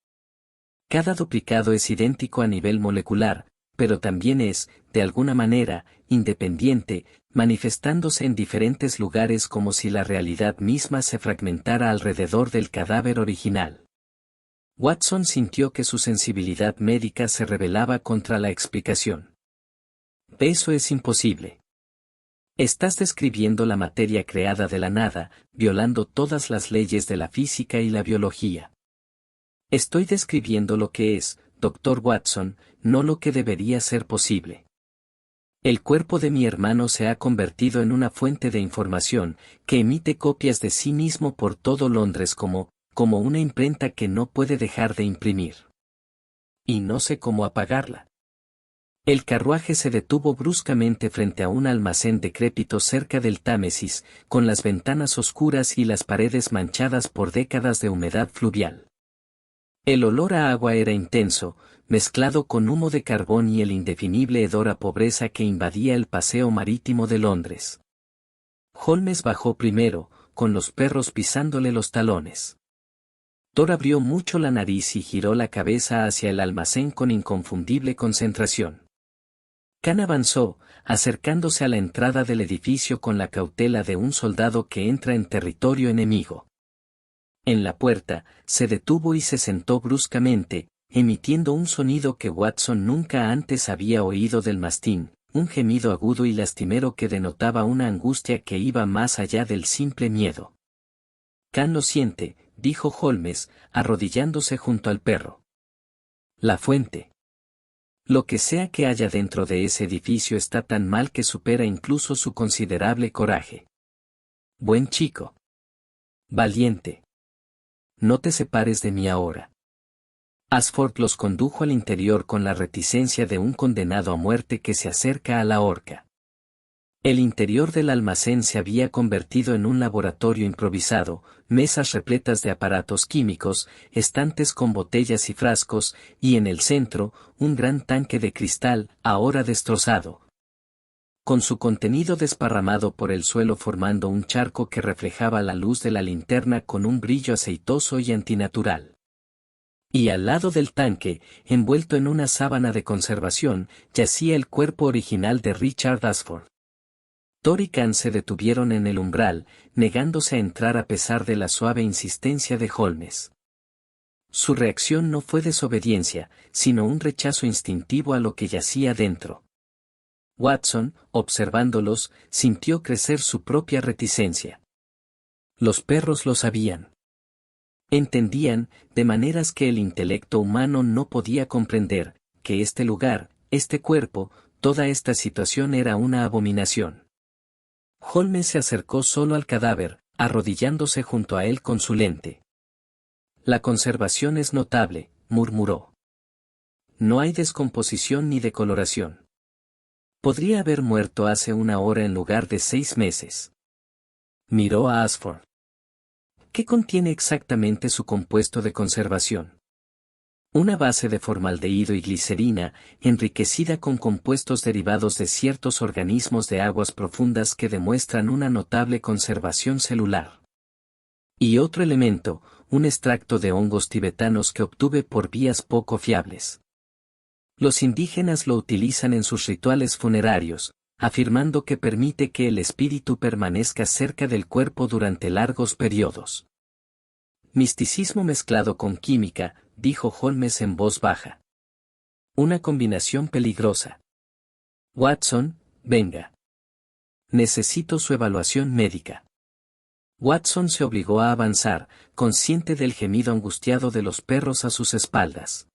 Cada duplicado es idéntico a nivel molecular, pero también es, de alguna manera, independiente, manifestándose en diferentes lugares como si la realidad misma se fragmentara alrededor del cadáver original. Watson sintió que su sensibilidad médica se rebelaba contra la explicación. Eso es imposible. Estás describiendo la materia creada de la nada, violando todas las leyes de la física y la biología. Estoy describiendo lo que es, Dr. Watson, no lo que debería ser posible. El cuerpo de mi hermano se ha convertido en una fuente de información, que emite copias de sí mismo por todo Londres como una imprenta que no puede dejar de imprimir. Y no sé cómo apagarla. El carruaje se detuvo bruscamente frente a un almacén decrépito cerca del Támesis, con las ventanas oscuras y las paredes manchadas por décadas de humedad fluvial. El olor a agua era intenso, mezclado con humo de carbón y el indefinible hedor a pobreza que invadía el paseo marítimo de Londres. Holmes bajó primero, con los perros pisándole los talones. Thor abrió mucho la nariz y giró la cabeza hacia el almacén con inconfundible concentración. Khan avanzó, acercándose a la entrada del edificio con la cautela de un soldado que entra en territorio enemigo. En la puerta, se detuvo y se sentó bruscamente, emitiendo un sonido que Watson nunca antes había oído del mastín, un gemido agudo y lastimero que denotaba una angustia que iba más allá del simple miedo. Khan lo siente, dijo Holmes, arrodillándose junto al perro. La fuente. Lo que sea que haya dentro de ese edificio está tan mal que supera incluso su considerable coraje. Buen chico. Valiente. No te separes de mí ahora. Ashford los condujo al interior con la reticencia de un condenado a muerte que se acerca a la horca. El interior del almacén se había convertido en un laboratorio improvisado, mesas repletas de aparatos químicos, estantes con botellas y frascos, y en el centro, un gran tanque de cristal, ahora destrozado, con su contenido desparramado por el suelo formando un charco que reflejaba la luz de la linterna con un brillo aceitoso y antinatural. Y al lado del tanque, envuelto en una sábana de conservación, yacía el cuerpo original de Richard Ashford. Thor y Khan se detuvieron en el umbral, negándose a entrar a pesar de la suave insistencia de Holmes. Su reacción no fue desobediencia, sino un rechazo instintivo a lo que yacía dentro. Watson, observándolos, sintió crecer su propia reticencia. Los perros lo sabían. Entendían, de maneras que el intelecto humano no podía comprender, que este lugar, este cuerpo, toda esta situación era una abominación. Holmes se acercó solo al cadáver, arrodillándose junto a él con su lente. La conservación es notable, murmuró. No hay descomposición ni decoloración. Podría haber muerto hace una hora en lugar de 6 meses. Miró a Ashford. ¿Qué contiene exactamente su compuesto de conservación? Una base de formaldehído y glicerina, enriquecida con compuestos derivados de ciertos organismos de aguas profundas que demuestran una notable conservación celular. Y otro elemento, un extracto de hongos tibetanos que obtuve por vías poco fiables. Los indígenas lo utilizan en sus rituales funerarios, afirmando que permite que el espíritu permanezca cerca del cuerpo durante largos periodos. Misticismo mezclado con química, dijo Holmes en voz baja. Una combinación peligrosa. Watson, venga. Necesito su evaluación médica. Watson se obligó a avanzar, consciente del gemido angustiado de los perros a sus espaldas.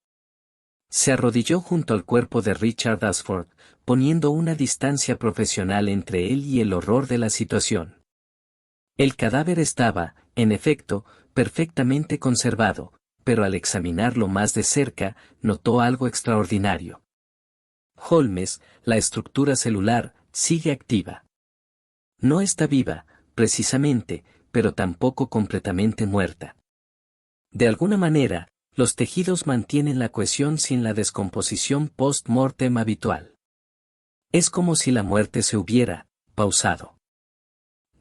Se arrodilló junto al cuerpo de Richard Ashford, poniendo una distancia profesional entre él y el horror de la situación. El cadáver estaba, en efecto, perfectamente conservado, pero al examinarlo más de cerca, notó algo extraordinario. Holmes, la estructura celular, sigue activa. No está viva, precisamente, pero tampoco completamente muerta. De alguna manera, los tejidos mantienen la cohesión sin la descomposición post-mortem habitual. Es como si la muerte se hubiera pausado.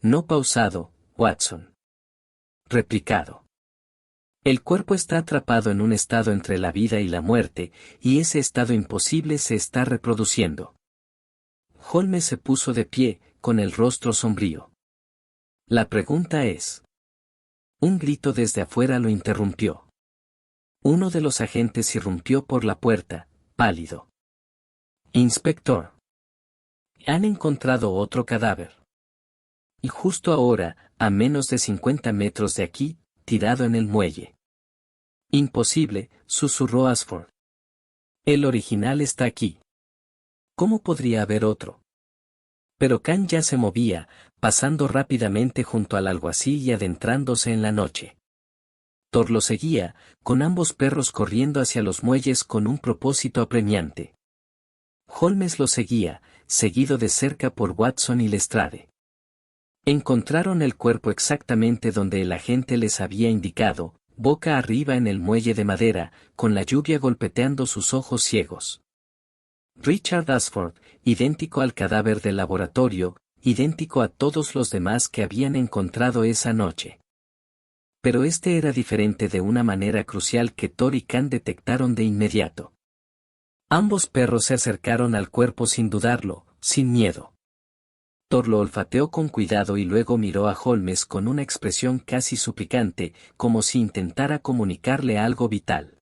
No pausado, Watson. Replicado. El cuerpo está atrapado en un estado entre la vida y la muerte, y ese estado imposible se está reproduciendo. Holmes se puso de pie, con el rostro sombrío. La pregunta es. Un grito desde afuera lo interrumpió. Uno de los agentes irrumpió por la puerta, pálido. Inspector. Han encontrado otro cadáver. Y justo ahora, a menos de 50 metros de aquí, tirado en el muelle. Imposible, susurró Ashford. El original está aquí. ¿Cómo podría haber otro? Pero Khan ya se movía, pasando rápidamente junto al alguacil y adentrándose en la noche. Thor lo seguía, con ambos perros corriendo hacia los muelles con un propósito apremiante. Holmes lo seguía, seguido de cerca por Watson y Lestrade. Encontraron el cuerpo exactamente donde el agente les había indicado, boca arriba en el muelle de madera, con la lluvia golpeteando sus ojos ciegos. Richard Ashford, idéntico al cadáver del laboratorio, idéntico a todos los demás que habían encontrado esa noche. Pero este era diferente de una manera crucial que Thor y Khan detectaron de inmediato. Ambos perros se acercaron al cuerpo sin dudarlo, sin miedo. Thor lo olfateó con cuidado y luego miró a Holmes con una expresión casi suplicante, como si intentara comunicarle algo vital.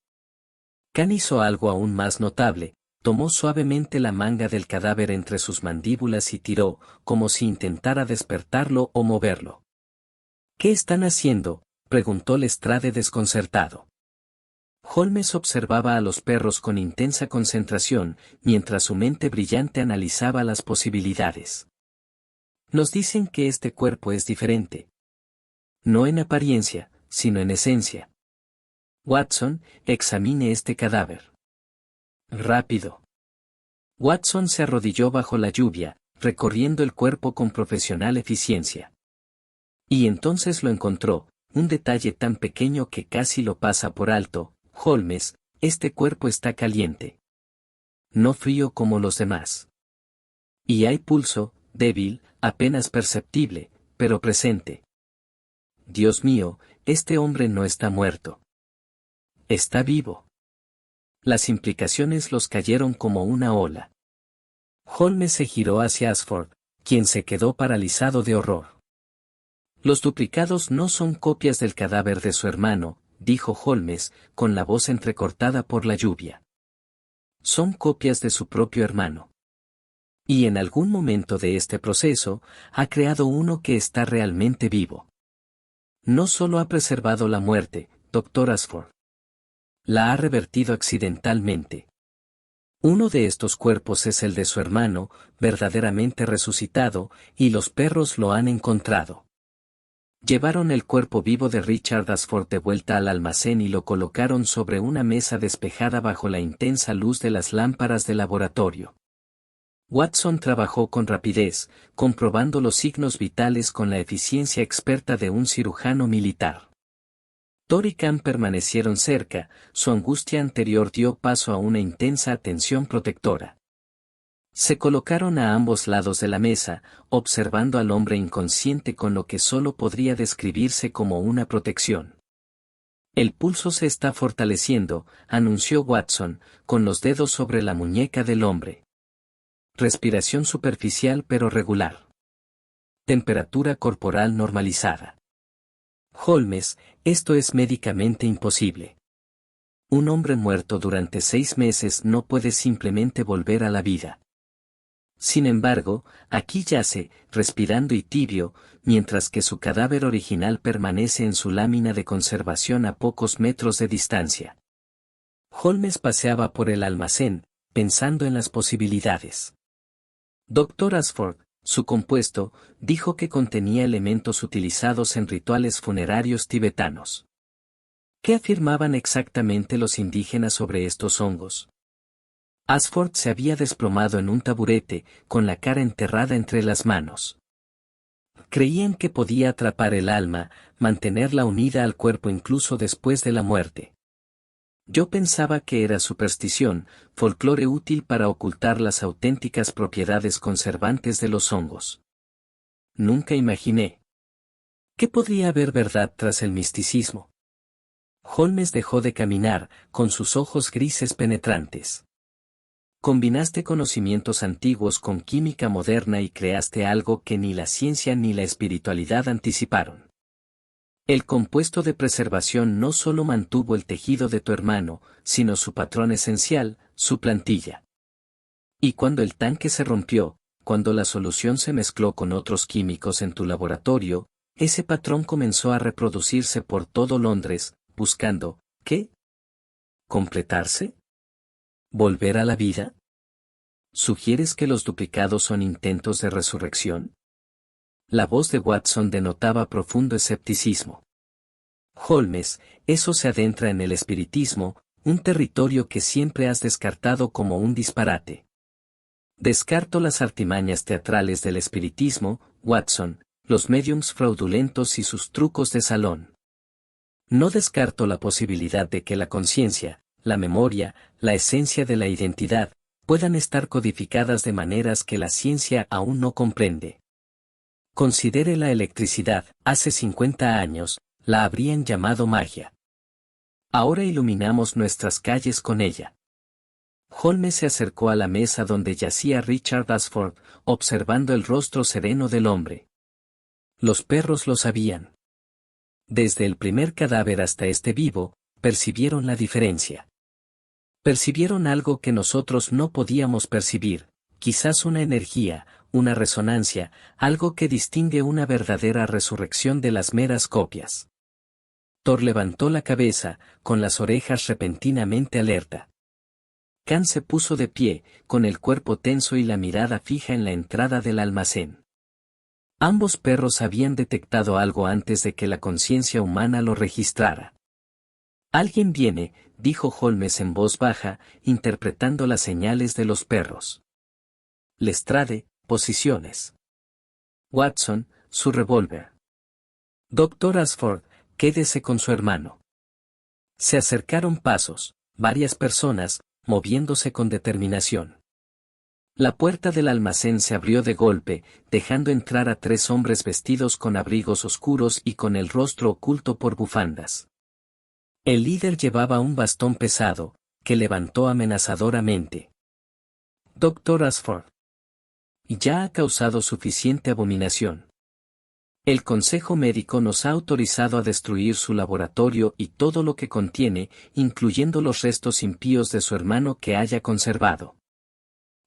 Khan hizo algo aún más notable, tomó suavemente la manga del cadáver entre sus mandíbulas y tiró, como si intentara despertarlo o moverlo. ¿Qué están haciendo?, preguntó Lestrade desconcertado. Holmes observaba a los perros con intensa concentración, mientras su mente brillante analizaba las posibilidades. Nos dicen que este cuerpo es diferente. No en apariencia, sino en esencia. Watson, examine este cadáver. Rápido. Watson se arrodilló bajo la lluvia, recorriendo el cuerpo con profesional eficiencia. Y entonces lo encontró, un detalle tan pequeño que casi lo pasa por alto. Holmes, este cuerpo está caliente. No frío como los demás. Y hay pulso, débil, apenas perceptible, pero presente. Dios mío, este hombre no está muerto. Está vivo. Las implicaciones los cayeron como una ola. Holmes se giró hacia Ashford, quien se quedó paralizado de horror. Los duplicados no son copias del cadáver de su hermano, dijo Holmes, con la voz entrecortada por la lluvia. Son copias de su propio hermano. Y en algún momento de este proceso, ha creado uno que está realmente vivo. No solo ha preservado la muerte, Dr. Ashford. La ha revertido accidentalmente. Uno de estos cuerpos es el de su hermano, verdaderamente resucitado, y los perros lo han encontrado. Llevaron el cuerpo vivo de Richard Ashford de vuelta al almacén y lo colocaron sobre una mesa despejada bajo la intensa luz de las lámparas de laboratorio. Watson trabajó con rapidez, comprobando los signos vitales con la eficiencia experta de un cirujano militar. Thor y Khan permanecieron cerca, su angustia anterior dio paso a una intensa atención protectora. Se colocaron a ambos lados de la mesa, observando al hombre inconsciente con lo que solo podría describirse como una protección. El pulso se está fortaleciendo, anunció Watson, con los dedos sobre la muñeca del hombre. Respiración superficial pero regular. Temperatura corporal normalizada. Holmes, esto es médicamente imposible. Un hombre muerto durante 6 meses no puede simplemente volver a la vida. Sin embargo, aquí yace, respirando y tibio, mientras que su cadáver original permanece en su lámina de conservación a pocos metros de distancia. Holmes paseaba por el almacén, pensando en las posibilidades. Dr. Ashford, su compuesto, dijo que contenía elementos utilizados en rituales funerarios tibetanos. ¿Qué afirmaban exactamente los indígenas sobre estos hongos? Ashford se había desplomado en un taburete, con la cara enterrada entre las manos. Creían que podía atrapar el alma, mantenerla unida al cuerpo incluso después de la muerte. Yo pensaba que era superstición, folclore útil para ocultar las auténticas propiedades conservantes de los hongos. Nunca imaginé. ¿Qué podría haber verdad tras el misticismo? Holmes dejó de caminar, con sus ojos grises penetrantes. Combinaste conocimientos antiguos con química moderna y creaste algo que ni la ciencia ni la espiritualidad anticiparon. El compuesto de preservación no solo mantuvo el tejido de tu hermano, sino su patrón esencial, su plantilla. Y cuando el tanque se rompió, cuando la solución se mezcló con otros químicos en tu laboratorio, ese patrón comenzó a reproducirse por todo Londres, buscando, ¿qué? ¿Completarse? ¿Volver a la vida? ¿Sugieres que los duplicados son intentos de resurrección? La voz de Watson denotaba profundo escepticismo. Holmes, eso se adentra en el espiritismo, un territorio que siempre has descartado como un disparate. Descarto las artimañas teatrales del espiritismo, Watson, los médiums fraudulentos y sus trucos de salón. No descarto la posibilidad de que la conciencia, la memoria, la esencia de la identidad, puedan estar codificadas de maneras que la ciencia aún no comprende. Considere la electricidad, hace 50 años, la habrían llamado magia. Ahora iluminamos nuestras calles con ella. Holmes se acercó a la mesa donde yacía Richard Ashford, observando el rostro sereno del hombre. Los perros lo sabían. Desde el primer cadáver hasta este vivo, percibieron la diferencia. Percibieron algo que nosotros no podíamos percibir, quizás una energía, una resonancia, algo que distingue una verdadera resurrección de las meras copias. Thor levantó la cabeza, con las orejas repentinamente alerta. Khan se puso de pie, con el cuerpo tenso y la mirada fija en la entrada del almacén. Ambos perros habían detectado algo antes de que la conciencia humana lo registrara. Alguien viene, dijo Holmes en voz baja, interpretando las señales de los perros. Lestrade, posiciones. Watson, su revólver. Dr. Ashford, quédese con su hermano. Se acercaron pasos, varias personas, moviéndose con determinación. La puerta del almacén se abrió de golpe, dejando entrar a 3 hombres vestidos con abrigos oscuros y con el rostro oculto por bufandas. El líder llevaba un bastón pesado, que levantó amenazadoramente. Dr. Ashford. Ya ha causado suficiente abominación. El Consejo Médico nos ha autorizado a destruir su laboratorio y todo lo que contiene, incluyendo los restos impíos de su hermano que haya conservado.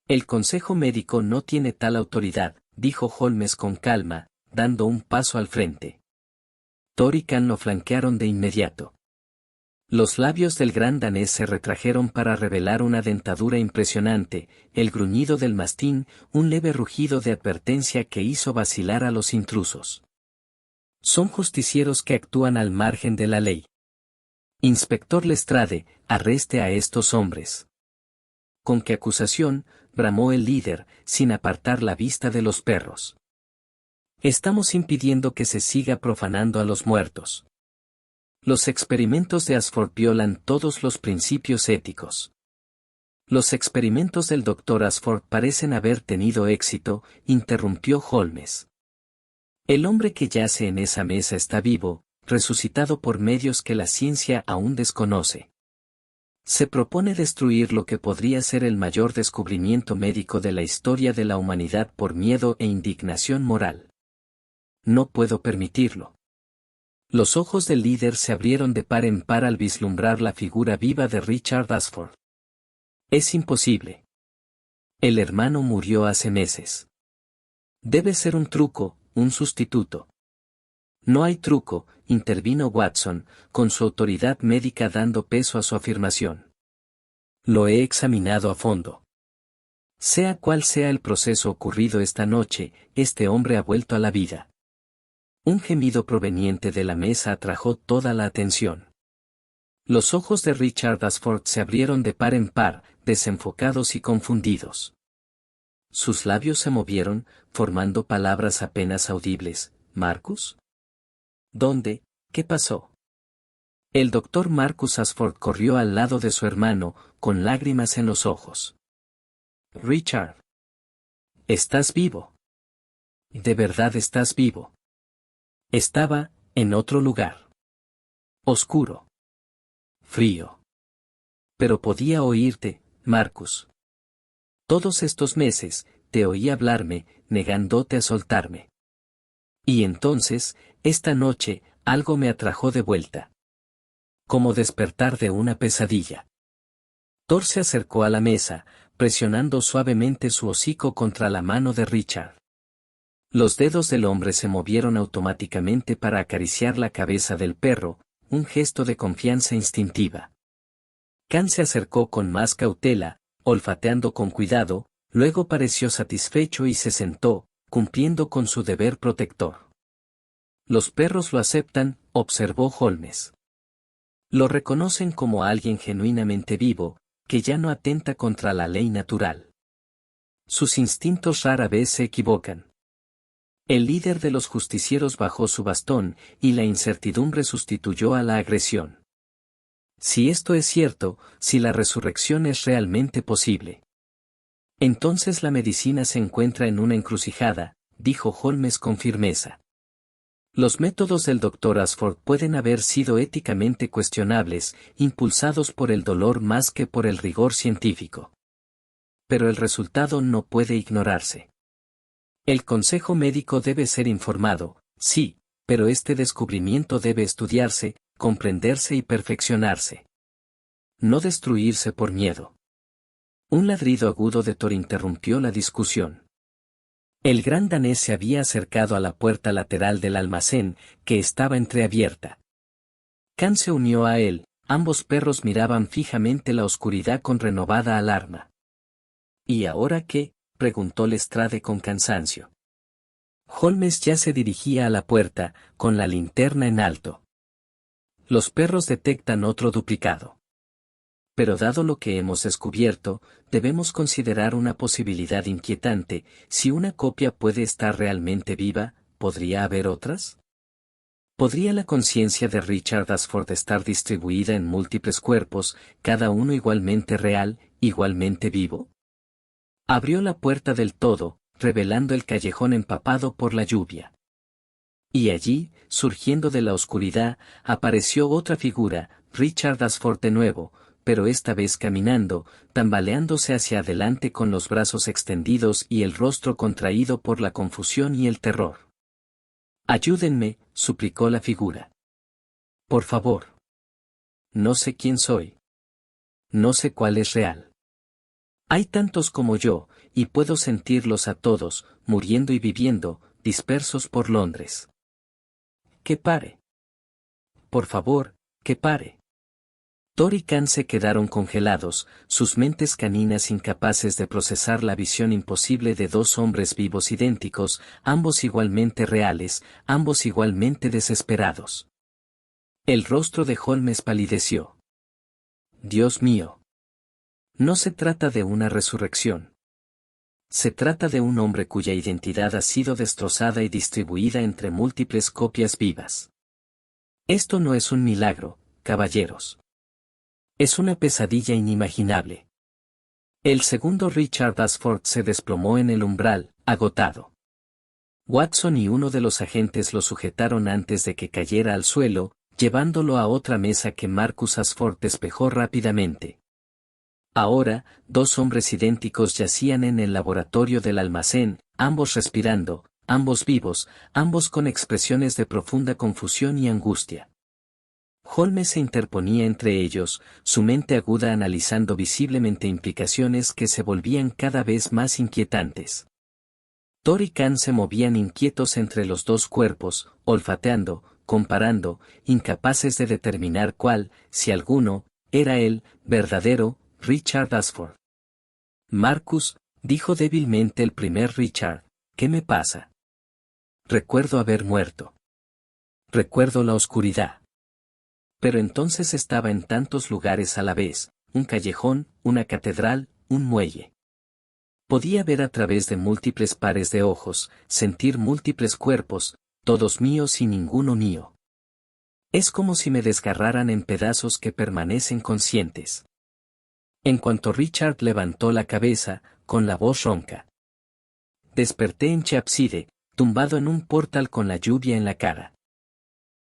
El Consejo Médico no tiene tal autoridad, dijo Holmes con calma, dando un paso al frente. Thor y Khan lo flanquearon de inmediato. Los labios del gran danés se retrajeron para revelar una dentadura impresionante, el gruñido del mastín, un leve rugido de advertencia que hizo vacilar a los intrusos. Son justicieros que actúan al margen de la ley. Inspector Lestrade, arreste a estos hombres. ¿Con qué acusación?, bramó el líder, sin apartar la vista de los perros. Estamos impidiendo que se siga profanando a los muertos. Los experimentos de Ashford violan todos los principios éticos. Los experimentos del Dr. Ashford parecen haber tenido éxito, interrumpió Holmes. El hombre que yace en esa mesa está vivo, resucitado por medios que la ciencia aún desconoce. Se propone destruir lo que podría ser el mayor descubrimiento médico de la historia de la humanidad por miedo e indignación moral. No puedo permitirlo. Los ojos del líder se abrieron de par en par al vislumbrar la figura viva de Richard Ashford. Es imposible. El hermano murió hace meses. Debe ser un truco, un sustituto. No hay truco, intervino Watson, con su autoridad médica dando peso a su afirmación. Lo he examinado a fondo. Sea cual sea el proceso ocurrido esta noche, este hombre ha vuelto a la vida. Un gemido proveniente de la mesa atrajo toda la atención. Los ojos de Richard Ashford se abrieron de par en par, desenfocados y confundidos. Sus labios se movieron, formando palabras apenas audibles. ¿Marcus? ¿Dónde? ¿Qué pasó? El doctor Marcus Ashford corrió al lado de su hermano, con lágrimas en los ojos. Richard. ¿Estás vivo? ¿De verdad estás vivo? Estaba, en otro lugar. Oscuro. Frío. Pero podía oírte, Marcus. Todos estos meses, te oí hablarme, negándote a soltarme. Y entonces, esta noche, algo me atrajo de vuelta. Como despertar de una pesadilla. Thor se acercó a la mesa, presionando suavemente su hocico contra la mano de Richard. Los dedos del hombre se movieron automáticamente para acariciar la cabeza del perro, un gesto de confianza instintiva. Khan se acercó con más cautela, olfateando con cuidado, luego pareció satisfecho y se sentó, cumpliendo con su deber protector. Los perros lo aceptan, observó Holmes. Lo reconocen como alguien genuinamente vivo, que ya no atenta contra la ley natural. Sus instintos rara vez se equivocan. El líder de los justicieros bajó su bastón, y la incertidumbre sustituyó a la agresión. Si esto es cierto, si la resurrección es realmente posible. Entonces la medicina se encuentra en una encrucijada, dijo Holmes con firmeza. Los métodos del Dr. Ashford pueden haber sido éticamente cuestionables, impulsados por el dolor más que por el rigor científico. Pero el resultado no puede ignorarse. El Consejo Médico debe ser informado, sí, pero este descubrimiento debe estudiarse, comprenderse y perfeccionarse. No destruirse por miedo. Un ladrido agudo de Thor interrumpió la discusión. El gran danés se había acercado a la puerta lateral del almacén, que estaba entreabierta. Khan se unió a él, ambos perros miraban fijamente la oscuridad con renovada alarma. ¿Y ahora qué?, preguntó Lestrade con cansancio. Holmes ya se dirigía a la puerta, con la linterna en alto. Los perros detectan otro duplicado. Pero dado lo que hemos descubierto, debemos considerar una posibilidad inquietante: si una copia puede estar realmente viva, ¿podría haber otras? ¿Podría la conciencia de Richard Ashford estar distribuida en múltiples cuerpos, cada uno igualmente real, igualmente vivo? Abrió la puerta del todo, revelando el callejón empapado por la lluvia. Y allí, surgiendo de la oscuridad, apareció otra figura, Richard Ashford de nuevo, pero esta vez caminando, tambaleándose hacia adelante con los brazos extendidos y el rostro contraído por la confusión y el terror. «Ayúdenme», suplicó la figura. «Por favor. No sé quién soy. No sé cuál es real. Hay tantos como yo, y puedo sentirlos a todos, muriendo y viviendo, dispersos por Londres. Que pare. Por favor, que pare». Thor y Khan se quedaron congelados, sus mentes caninas incapaces de procesar la visión imposible de dos hombres vivos idénticos, ambos igualmente reales, ambos igualmente desesperados. El rostro de Holmes palideció. «Dios mío. No se trata de una resurrección. Se trata de un hombre cuya identidad ha sido destrozada y distribuida entre múltiples copias vivas. Esto no es un milagro, caballeros. Es una pesadilla inimaginable». El segundo Richard Ashford se desplomó en el umbral, agotado. Watson y uno de los agentes lo sujetaron antes de que cayera al suelo, llevándolo a otra mesa que Marcus Ashford despejó rápidamente. Ahora, dos hombres idénticos yacían en el laboratorio del almacén, ambos respirando, ambos vivos, ambos con expresiones de profunda confusión y angustia. Holmes se interponía entre ellos, su mente aguda analizando visiblemente implicaciones que se volvían cada vez más inquietantes. Thor y Khan se movían inquietos entre los dos cuerpos, olfateando, comparando, incapaces de determinar cuál, si alguno, era el verdadero Richard Ashford. «Marcus», dijo débilmente el primer Richard, «¿qué me pasa? Recuerdo haber muerto. Recuerdo la oscuridad. Pero entonces estaba en tantos lugares a la vez, un callejón, una catedral, un muelle. Podía ver a través de múltiples pares de ojos, sentir múltiples cuerpos, todos míos y ninguno mío. Es como si me desgarraran en pedazos que permanecen conscientes». En cuanto Richard levantó la cabeza, con la voz ronca. «Desperté en Cheapside, tumbado en un portal con la lluvia en la cara.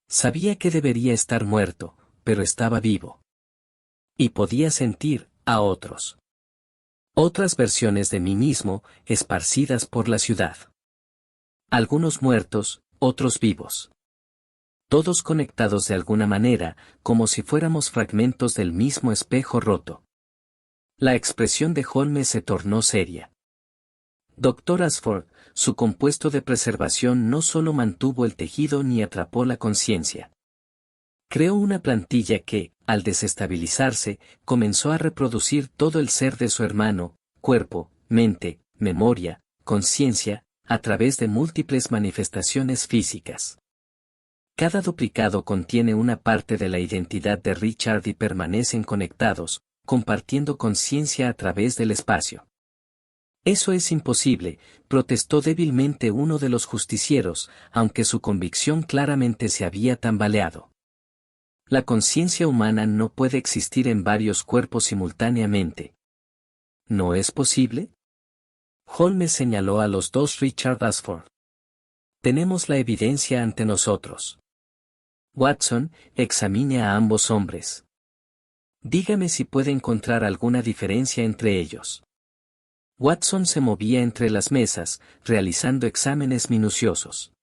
Sabía que debería estar muerto, pero estaba vivo. Y podía sentir a otros. Otras versiones de mí mismo, esparcidas por la ciudad. Algunos muertos, otros vivos. Todos conectados de alguna manera, como si fuéramos fragmentos del mismo espejo roto». La expresión de Holmes se tornó seria. «Dr. Ashford, su compuesto de preservación no solo mantuvo el tejido ni atrapó la conciencia. Creó una plantilla que, al desestabilizarse, comenzó a reproducir todo el ser de su hermano, cuerpo, mente, memoria, conciencia, a través de múltiples manifestaciones físicas. Cada duplicado contiene una parte de la identidad de Richard y permanecen conectados, compartiendo conciencia a través del espacio». «Eso es imposible», protestó débilmente uno de los justicieros, aunque su convicción claramente se había tambaleado. «La conciencia humana no puede existir en varios cuerpos simultáneamente». «¿No es posible?». Holmes señaló a los dos Richard Ashford. «Tenemos la evidencia ante nosotros. Watson, examine a ambos hombres. Dígame si puede encontrar alguna diferencia entre ellos». Watson se movía entre las mesas, realizando exámenes minuciosos.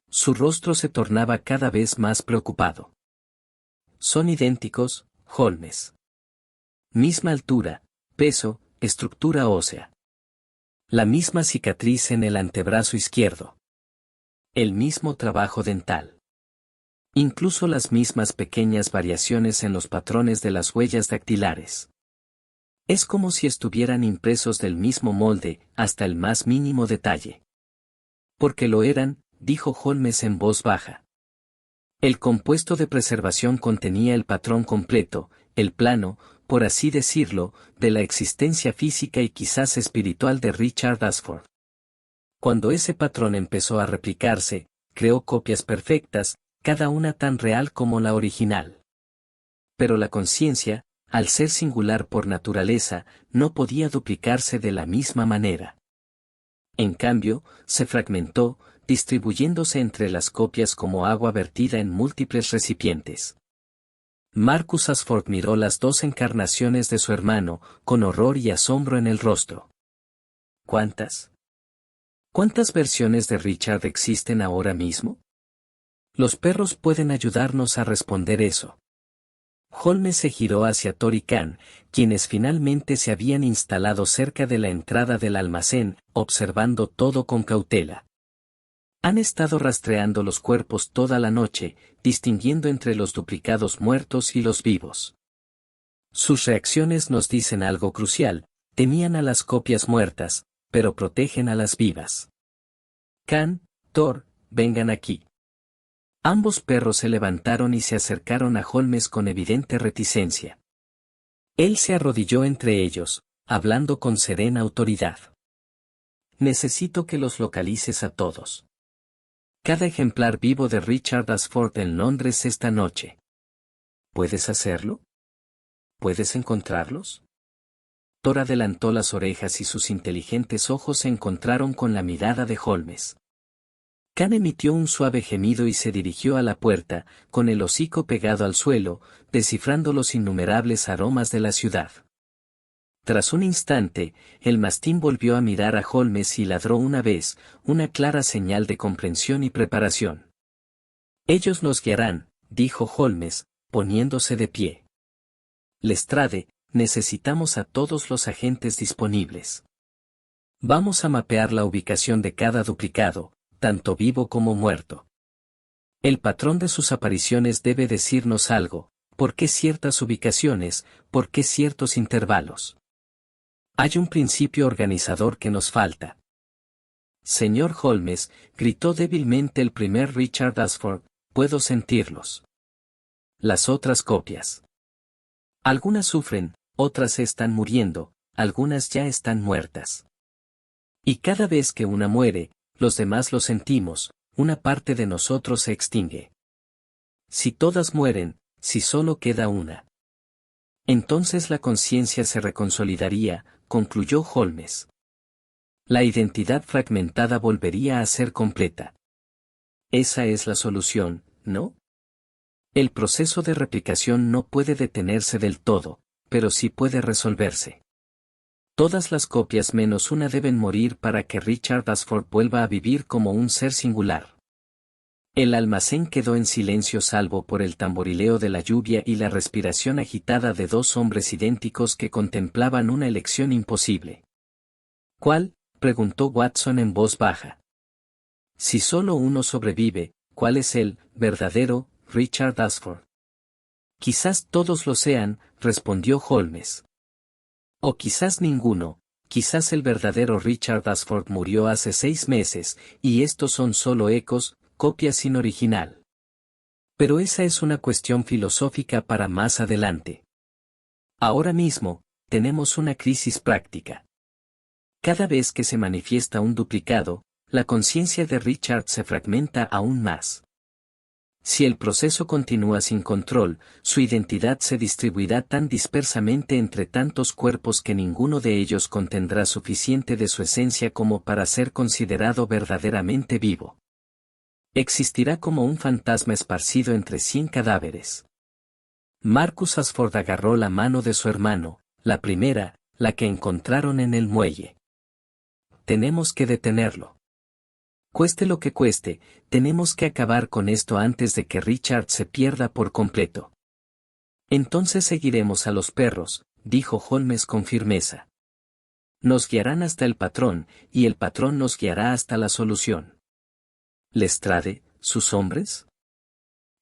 Su rostro se tornaba cada vez más preocupado. «Son idénticos, Holmes. Misma altura, peso, estructura ósea. La misma cicatriz en el antebrazo izquierdo. El mismo trabajo dental. Incluso las mismas pequeñas variaciones en los patrones de las huellas dactilares. Es como si estuvieran impresos del mismo molde, hasta el más mínimo detalle». «Porque lo eran», dijo Holmes en voz baja. El compuesto de preservación contenía el patrón completo, el plano, por así decirlo, de la existencia física y quizás espiritual de Richard Ashford. Cuando ese patrón empezó a replicarse, creó copias perfectas, cada una tan real como la original. Pero la conciencia, al ser singular por naturaleza, no podía duplicarse de la misma manera. En cambio, se fragmentó, distribuyéndose entre las copias como agua vertida en múltiples recipientes. Marcus Ashford miró las dos encarnaciones de su hermano, con horror y asombro en el rostro. ¿Cuántas? ¿Cuántas versiones de Richard existen ahora mismo? Los perros pueden ayudarnos a responder eso. Holmes se giró hacia Thor y Khan, quienes finalmente se habían instalado cerca de la entrada del almacén, observando todo con cautela. Han estado rastreando los cuerpos toda la noche, distinguiendo entre los duplicados muertos y los vivos. Sus reacciones nos dicen algo crucial: temían a las copias muertas, pero protegen a las vivas. Khan, Thor, vengan aquí. Ambos perros se levantaron y se acercaron a Holmes con evidente reticencia. Él se arrodilló entre ellos, hablando con serena autoridad. Necesito que los localices a todos. Cada ejemplar vivo de Richard Ashford en Londres esta noche. ¿Puedes hacerlo? ¿Puedes encontrarlos? Thor adelantó las orejas y sus inteligentes ojos se encontraron con la mirada de Holmes. Khan emitió un suave gemido y se dirigió a la puerta, con el hocico pegado al suelo, descifrando los innumerables aromas de la ciudad. Tras un instante, el mastín volvió a mirar a Holmes y ladró una vez, una clara señal de comprensión y preparación. Ellos nos guiarán, dijo Holmes, poniéndose de pie. Lestrade, necesitamos a todos los agentes disponibles. Vamos a mapear la ubicación de cada duplicado, tanto vivo como muerto. El patrón de sus apariciones debe decirnos algo: por qué ciertas ubicaciones, por qué ciertos intervalos. Hay un principio organizador que nos falta. Señor Holmes, gritó débilmente el primer Richard Ashford, puedo sentirlos. Las otras copias. Algunas sufren, otras están muriendo, algunas ya están muertas. Y cada vez que una muere, los demás lo sentimos, una parte de nosotros se extingue. Si todas mueren, si solo queda una. Entonces la conciencia se reconsolidaría, concluyó Holmes. La identidad fragmentada volvería a ser completa. Esa es la solución, ¿no? El proceso de replicación no puede detenerse del todo, pero sí puede resolverse. Todas las copias menos una deben morir para que Richard Ashford vuelva a vivir como un ser singular. El almacén quedó en silencio salvo por el tamborileo de la lluvia y la respiración agitada de dos hombres idénticos que contemplaban una elección imposible. ¿Cuál?, preguntó Watson en voz baja. Si solo uno sobrevive, ¿cuál es el verdadero Richard Ashford? Quizás todos lo sean, respondió Holmes. O quizás ninguno, quizás el verdadero Richard Ashford murió hace 6 meses, y estos son solo ecos, copias sin original. Pero esa es una cuestión filosófica para más adelante. Ahora mismo, tenemos una crisis práctica. Cada vez que se manifiesta un duplicado, la conciencia de Richard se fragmenta aún más. Si el proceso continúa sin control, su identidad se distribuirá tan dispersamente entre tantos cuerpos que ninguno de ellos contendrá suficiente de su esencia como para ser considerado verdaderamente vivo. Existirá como un fantasma esparcido entre 100 cadáveres. Marcus Ashford agarró la mano de su hermano, la primera, la que encontraron en el muelle. Tenemos que detenerlo. Cueste lo que cueste, tenemos que acabar con esto antes de que Richard se pierda por completo. Entonces seguiremos a los perros, dijo Holmes con firmeza. Nos guiarán hasta el patrón, y el patrón nos guiará hasta la solución. ¿Lestrade, sus hombres?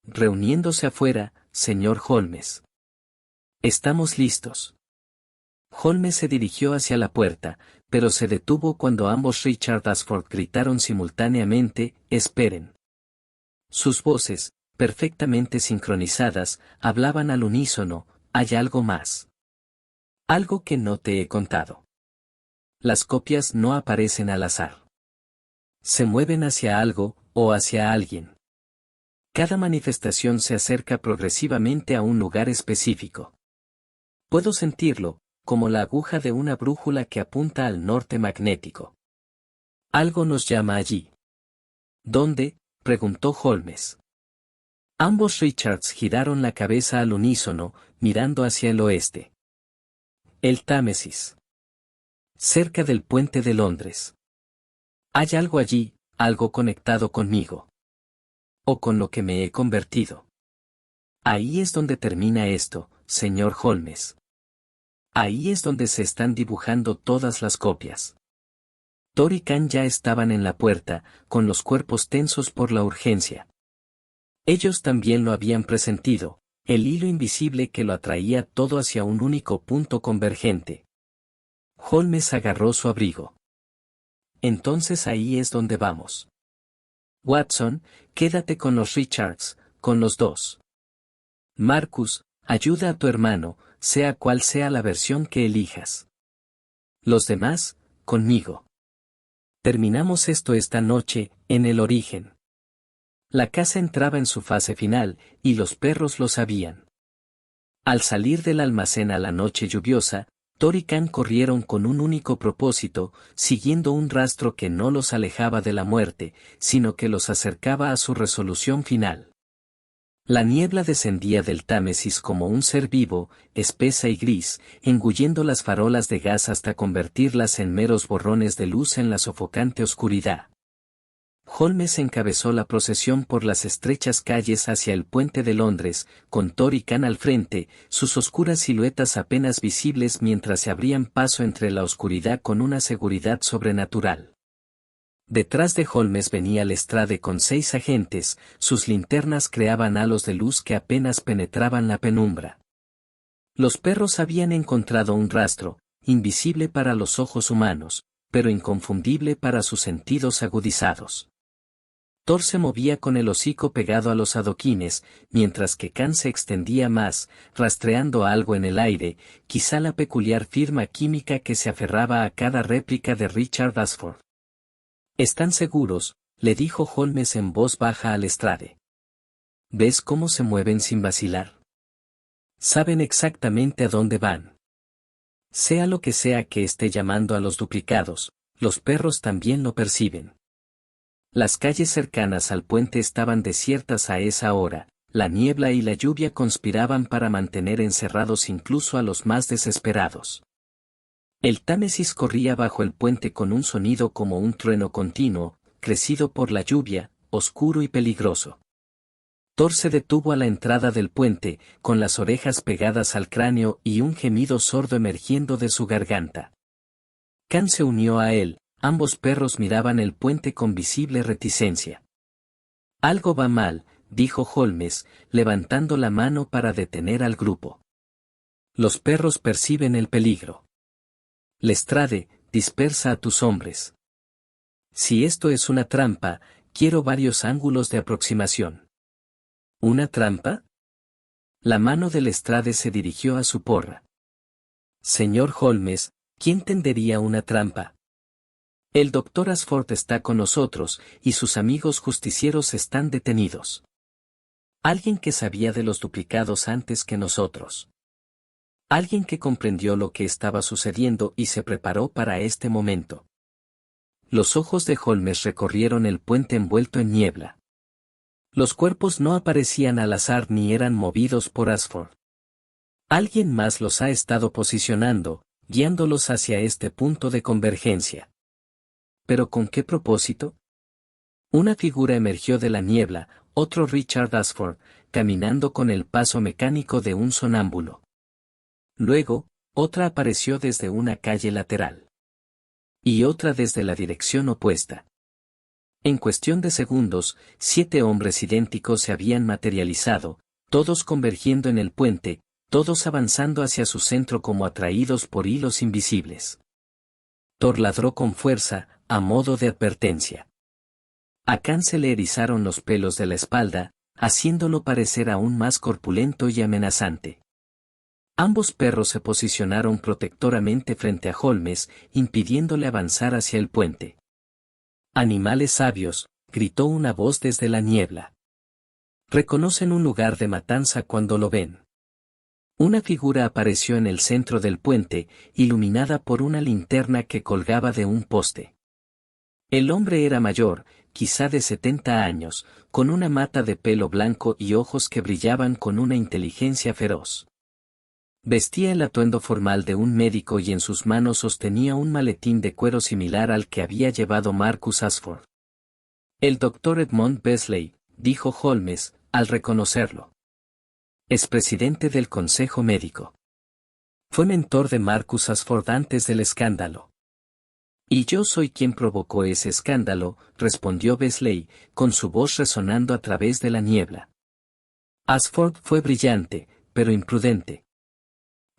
Reuniéndose afuera, señor Holmes. Estamos listos. Holmes se dirigió hacia la puerta, pero se detuvo cuando ambos Richard Ashford gritaron simultáneamente, «¡Esperen!». Sus voces, perfectamente sincronizadas, hablaban al unísono, «Hay algo más. Algo que no te he contado. Las copias no aparecen al azar. Se mueven hacia algo, o hacia alguien. Cada manifestación se acerca progresivamente a un lugar específico. Puedo sentirlo, como la aguja de una brújula que apunta al norte magnético. Algo nos llama allí. ¿Dónde?, preguntó Holmes. Ambos Richards giraron la cabeza al unísono, mirando hacia el oeste. El Támesis. Cerca del puente de Londres. Hay algo allí, algo conectado conmigo. O con lo que me he convertido. Ahí es donde termina esto, señor Holmes. Ahí es donde se están dibujando todas las copias. Thor y Khan ya estaban en la puerta, con los cuerpos tensos por la urgencia. Ellos también lo habían presentido, el hilo invisible que lo atraía todo hacia un único punto convergente. Holmes agarró su abrigo. Entonces ahí es donde vamos. Watson, quédate con los Richards, con los dos. Marcus, ayuda a tu hermano, sea cual sea la versión que elijas. Los demás, conmigo. Terminamos esto esta noche, en el origen. La casa entraba en su fase final, y los perros lo sabían. Al salir del almacén a la noche lluviosa, Thor y Khan corrieron con un único propósito, siguiendo un rastro que no los alejaba de la muerte, sino que los acercaba a su resolución final. La niebla descendía del Támesis como un ser vivo, espesa y gris, engullendo las farolas de gas hasta convertirlas en meros borrones de luz en la sofocante oscuridad. Holmes encabezó la procesión por las estrechas calles hacia el puente de Londres, con Thor y Khan al frente, sus oscuras siluetas apenas visibles mientras se abrían paso entre la oscuridad con una seguridad sobrenatural. Detrás de Holmes venía Lestrade con 6 agentes, sus linternas creaban halos de luz que apenas penetraban la penumbra. Los perros habían encontrado un rastro, invisible para los ojos humanos, pero inconfundible para sus sentidos agudizados. Thor se movía con el hocico pegado a los adoquines, mientras que Khan se extendía más, rastreando algo en el aire, quizá la peculiar firma química que se aferraba a cada réplica de Richard Ashford. «¿Están seguros?», le dijo Holmes en voz baja a Lestrade. «¿Ves cómo se mueven sin vacilar? Saben exactamente a dónde van. Sea lo que sea que esté llamando a los duplicados, los perros también lo perciben». Las calles cercanas al puente estaban desiertas a esa hora, la niebla y la lluvia conspiraban para mantener encerrados incluso a los más desesperados. El Támesis corría bajo el puente con un sonido como un trueno continuo, crecido por la lluvia, oscuro y peligroso. Thor se detuvo a la entrada del puente, con las orejas pegadas al cráneo y un gemido sordo emergiendo de su garganta. Khan se unió a él, ambos perros miraban el puente con visible reticencia. «Algo va mal», dijo Holmes, levantando la mano para detener al grupo. «Los perros perciben el peligro. Lestrade, dispersa a tus hombres. Si esto es una trampa, quiero varios ángulos de aproximación». ¿Una trampa? La mano de Lestrade se dirigió a su porra. «Señor Holmes, ¿quién tendería una trampa? El doctor Ashford está con nosotros, y sus amigos justicieros están detenidos. Alguien que sabía de los duplicados antes que nosotros. Alguien que comprendió lo que estaba sucediendo y se preparó para este momento». Los ojos de Holmes recorrieron el puente envuelto en niebla. Los cuerpos no aparecían al azar ni eran movidos por Ashford. Alguien más los ha estado posicionando, guiándolos hacia este punto de convergencia. ¿Pero con qué propósito? Una figura emergió de la niebla, otro Richard Ashford, caminando con el paso mecánico de un sonámbulo. Luego, otra apareció desde una calle lateral. Y otra desde la dirección opuesta. En cuestión de segundos, 7 hombres idénticos se habían materializado, todos convergiendo en el puente, todos avanzando hacia su centro como atraídos por hilos invisibles. Thor ladró con fuerza, a modo de advertencia. A Khan se le erizaron los pelos de la espalda, haciéndolo parecer aún más corpulento y amenazante. Ambos perros se posicionaron protectoramente frente a Holmes, impidiéndole avanzar hacia el puente. «Animales sabios», gritó una voz desde la niebla. «Reconocen un lugar de matanza cuando lo ven». Una figura apareció en el centro del puente, iluminada por una linterna que colgaba de un poste. El hombre era mayor, quizá de 70 años, con una mata de pelo blanco y ojos que brillaban con una inteligencia feroz. Vestía el atuendo formal de un médico y en sus manos sostenía un maletín de cuero similar al que había llevado Marcus Ashford. El doctor Edmond Besley, dijo Holmes, al reconocerlo. Es presidente del Consejo Médico. Fue mentor de Marcus Ashford antes del escándalo. Y yo soy quien provocó ese escándalo, respondió Besley, con su voz resonando a través de la niebla. Ashford fue brillante, pero imprudente.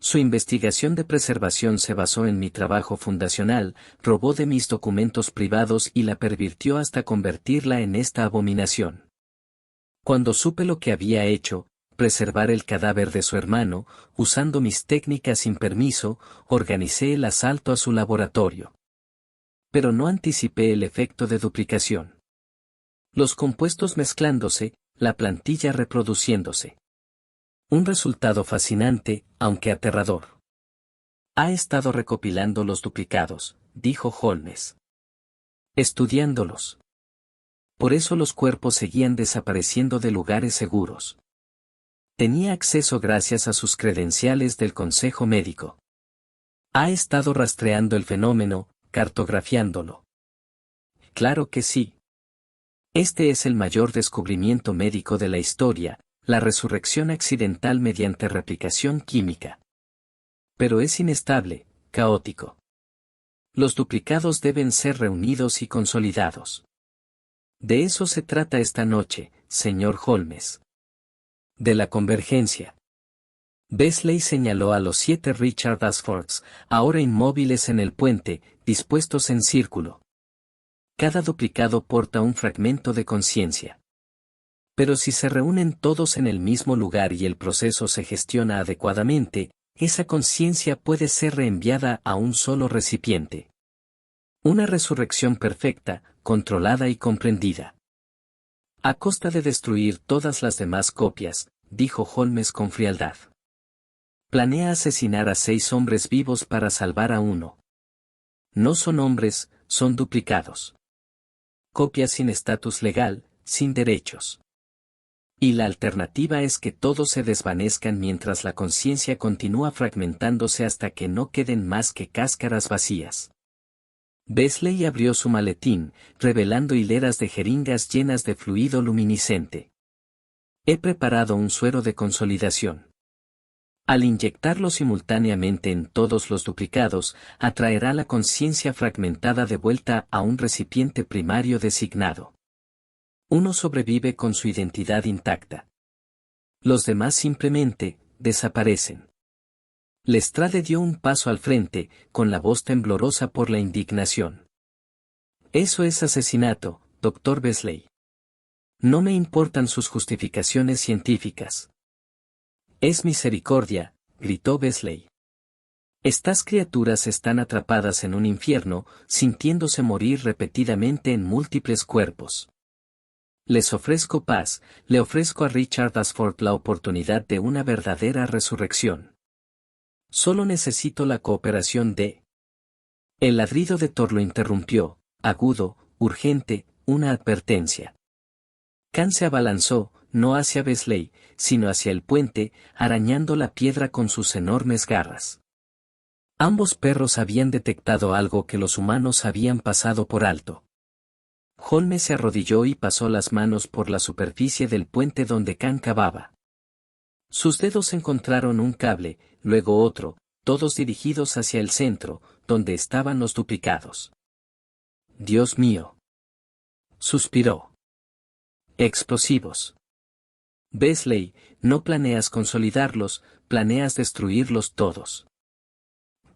Su investigación de preservación se basó en mi trabajo fundacional, robó de mis documentos privados y la pervirtió hasta convertirla en esta abominación. Cuando supe lo que había hecho, preservar el cadáver de su hermano, usando mis técnicas sin permiso, organicé el asalto a su laboratorio. Pero no anticipé el efecto de duplicación. Los compuestos mezclándose, la plantilla reproduciéndose. Un resultado fascinante, aunque aterrador. Ha estado recopilando los duplicados, dijo Holmes. Estudiándolos. Por eso los cuerpos seguían desapareciendo de lugares seguros. Tenía acceso gracias a sus credenciales del Consejo Médico. Ha estado rastreando el fenómeno, cartografiándolo. Claro que sí. Este es el mayor descubrimiento médico de la historia, la resurrección accidental mediante replicación química. Pero es inestable, caótico. Los duplicados deben ser reunidos y consolidados. De eso se trata esta noche, señor Holmes. De la convergencia. Besley señaló a los 7 Richard Ashfords, ahora inmóviles en el puente, dispuestos en círculo. Cada duplicado porta un fragmento de conciencia. Pero si se reúnen todos en el mismo lugar y el proceso se gestiona adecuadamente, esa conciencia puede ser reenviada a un solo recipiente. Una resurrección perfecta, controlada y comprendida. A costa de destruir todas las demás copias, dijo Holmes con frialdad. Planea asesinar a 6 hombres vivos para salvar a uno. No son hombres, son duplicados. Copias sin estatus legal, sin derechos. Y la alternativa es que todos se desvanezcan mientras la conciencia continúa fragmentándose hasta que no queden más que cáscaras vacías. Besley abrió su maletín, revelando hileras de jeringas llenas de fluido luminiscente. He preparado un suero de consolidación. Al inyectarlo simultáneamente en todos los duplicados, atraerá la conciencia fragmentada de vuelta a un recipiente primario designado. Uno sobrevive con su identidad intacta. Los demás simplemente desaparecen. Lestrade dio un paso al frente, con la voz temblorosa por la indignación. Eso es asesinato, doctor Besley. No me importan sus justificaciones científicas. Es misericordia, gritó Besley. Estas criaturas están atrapadas en un infierno, sintiéndose morir repetidamente en múltiples cuerpos. Les ofrezco paz, le ofrezco a Richard Ashford la oportunidad de una verdadera resurrección. Solo necesito la cooperación de... El ladrido de Thor lo interrumpió, agudo, urgente, una advertencia. Khan se abalanzó, no hacia Besley, sino hacia el puente, arañando la piedra con sus enormes garras. Ambos perros habían detectado algo que los humanos habían pasado por alto. Holmes se arrodilló y pasó las manos por la superficie del puente donde Khan cavaba. Sus dedos encontraron un cable, luego otro, todos dirigidos hacia el centro, donde estaban los duplicados. Dios mío. Suspiró. Explosivos. Besley, no planeas consolidarlos, planeas destruirlos todos.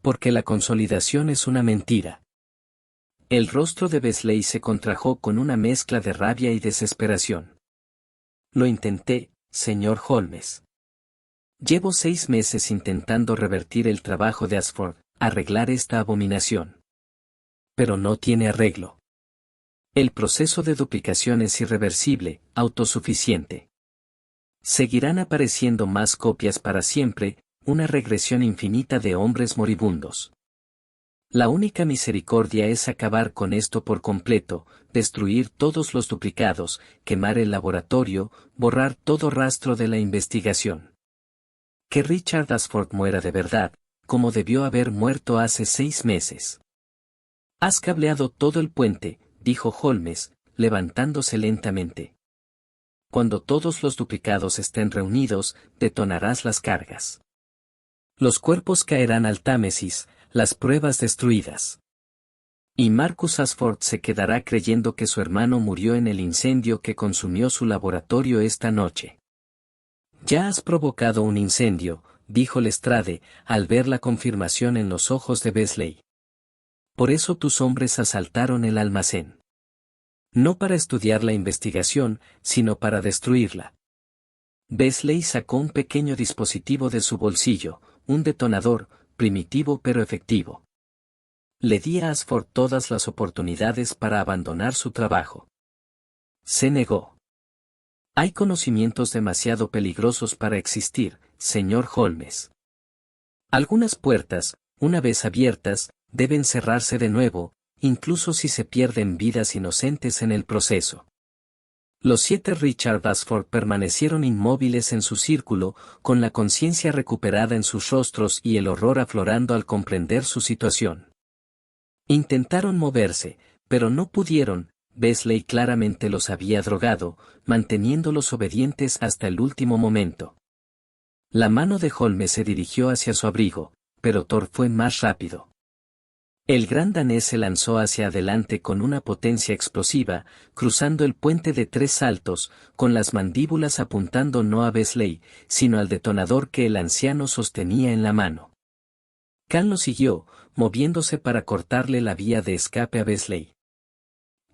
Porque la consolidación es una mentira. El rostro de Besley se contrajo con una mezcla de rabia y desesperación. Lo intenté, señor Holmes. Llevo 6 meses intentando revertir el trabajo de Ashford, arreglar esta abominación. Pero no tiene arreglo. El proceso de duplicación es irreversible, autosuficiente. Seguirán apareciendo más copias para siempre, una regresión infinita de hombres moribundos. La única misericordia es acabar con esto por completo, destruir todos los duplicados, quemar el laboratorio, borrar todo rastro de la investigación. Que Richard Ashford muera de verdad, como debió haber muerto hace 6 meses. Has cableado todo el puente, dijo Holmes, levantándose lentamente. Cuando todos los duplicados estén reunidos, detonarás las cargas. Los cuerpos caerán al Támesis, las pruebas destruidas. Y Marcus Ashford se quedará creyendo que su hermano murió en el incendio que consumió su laboratorio esta noche. Ya has provocado un incendio, dijo Lestrade, al ver la confirmación en los ojos de Beasley. Por eso tus hombres asaltaron el almacén. No para estudiar la investigación, sino para destruirla. Beasley sacó un pequeño dispositivo de su bolsillo, un detonador, primitivo pero efectivo. Le di a Ashford todas las oportunidades para abandonar su trabajo. Se negó. Hay conocimientos demasiado peligrosos para existir, señor Holmes. Algunas puertas, una vez abiertas, deben cerrarse de nuevo, incluso si se pierden vidas inocentes en el proceso. Los 7 Richard Ashford permanecieron inmóviles en su círculo, con la conciencia recuperada en sus rostros y el horror aflorando al comprender su situación. Intentaron moverse, pero no pudieron. Beasley claramente los había drogado, manteniéndolos obedientes hasta el último momento. La mano de Holmes se dirigió hacia su abrigo, pero Thor fue más rápido. El gran danés se lanzó hacia adelante con una potencia explosiva, cruzando el puente de 3 saltos, con las mandíbulas apuntando no a Beasley, sino al detonador que el anciano sostenía en la mano. Khan lo siguió, moviéndose para cortarle la vía de escape a Beasley.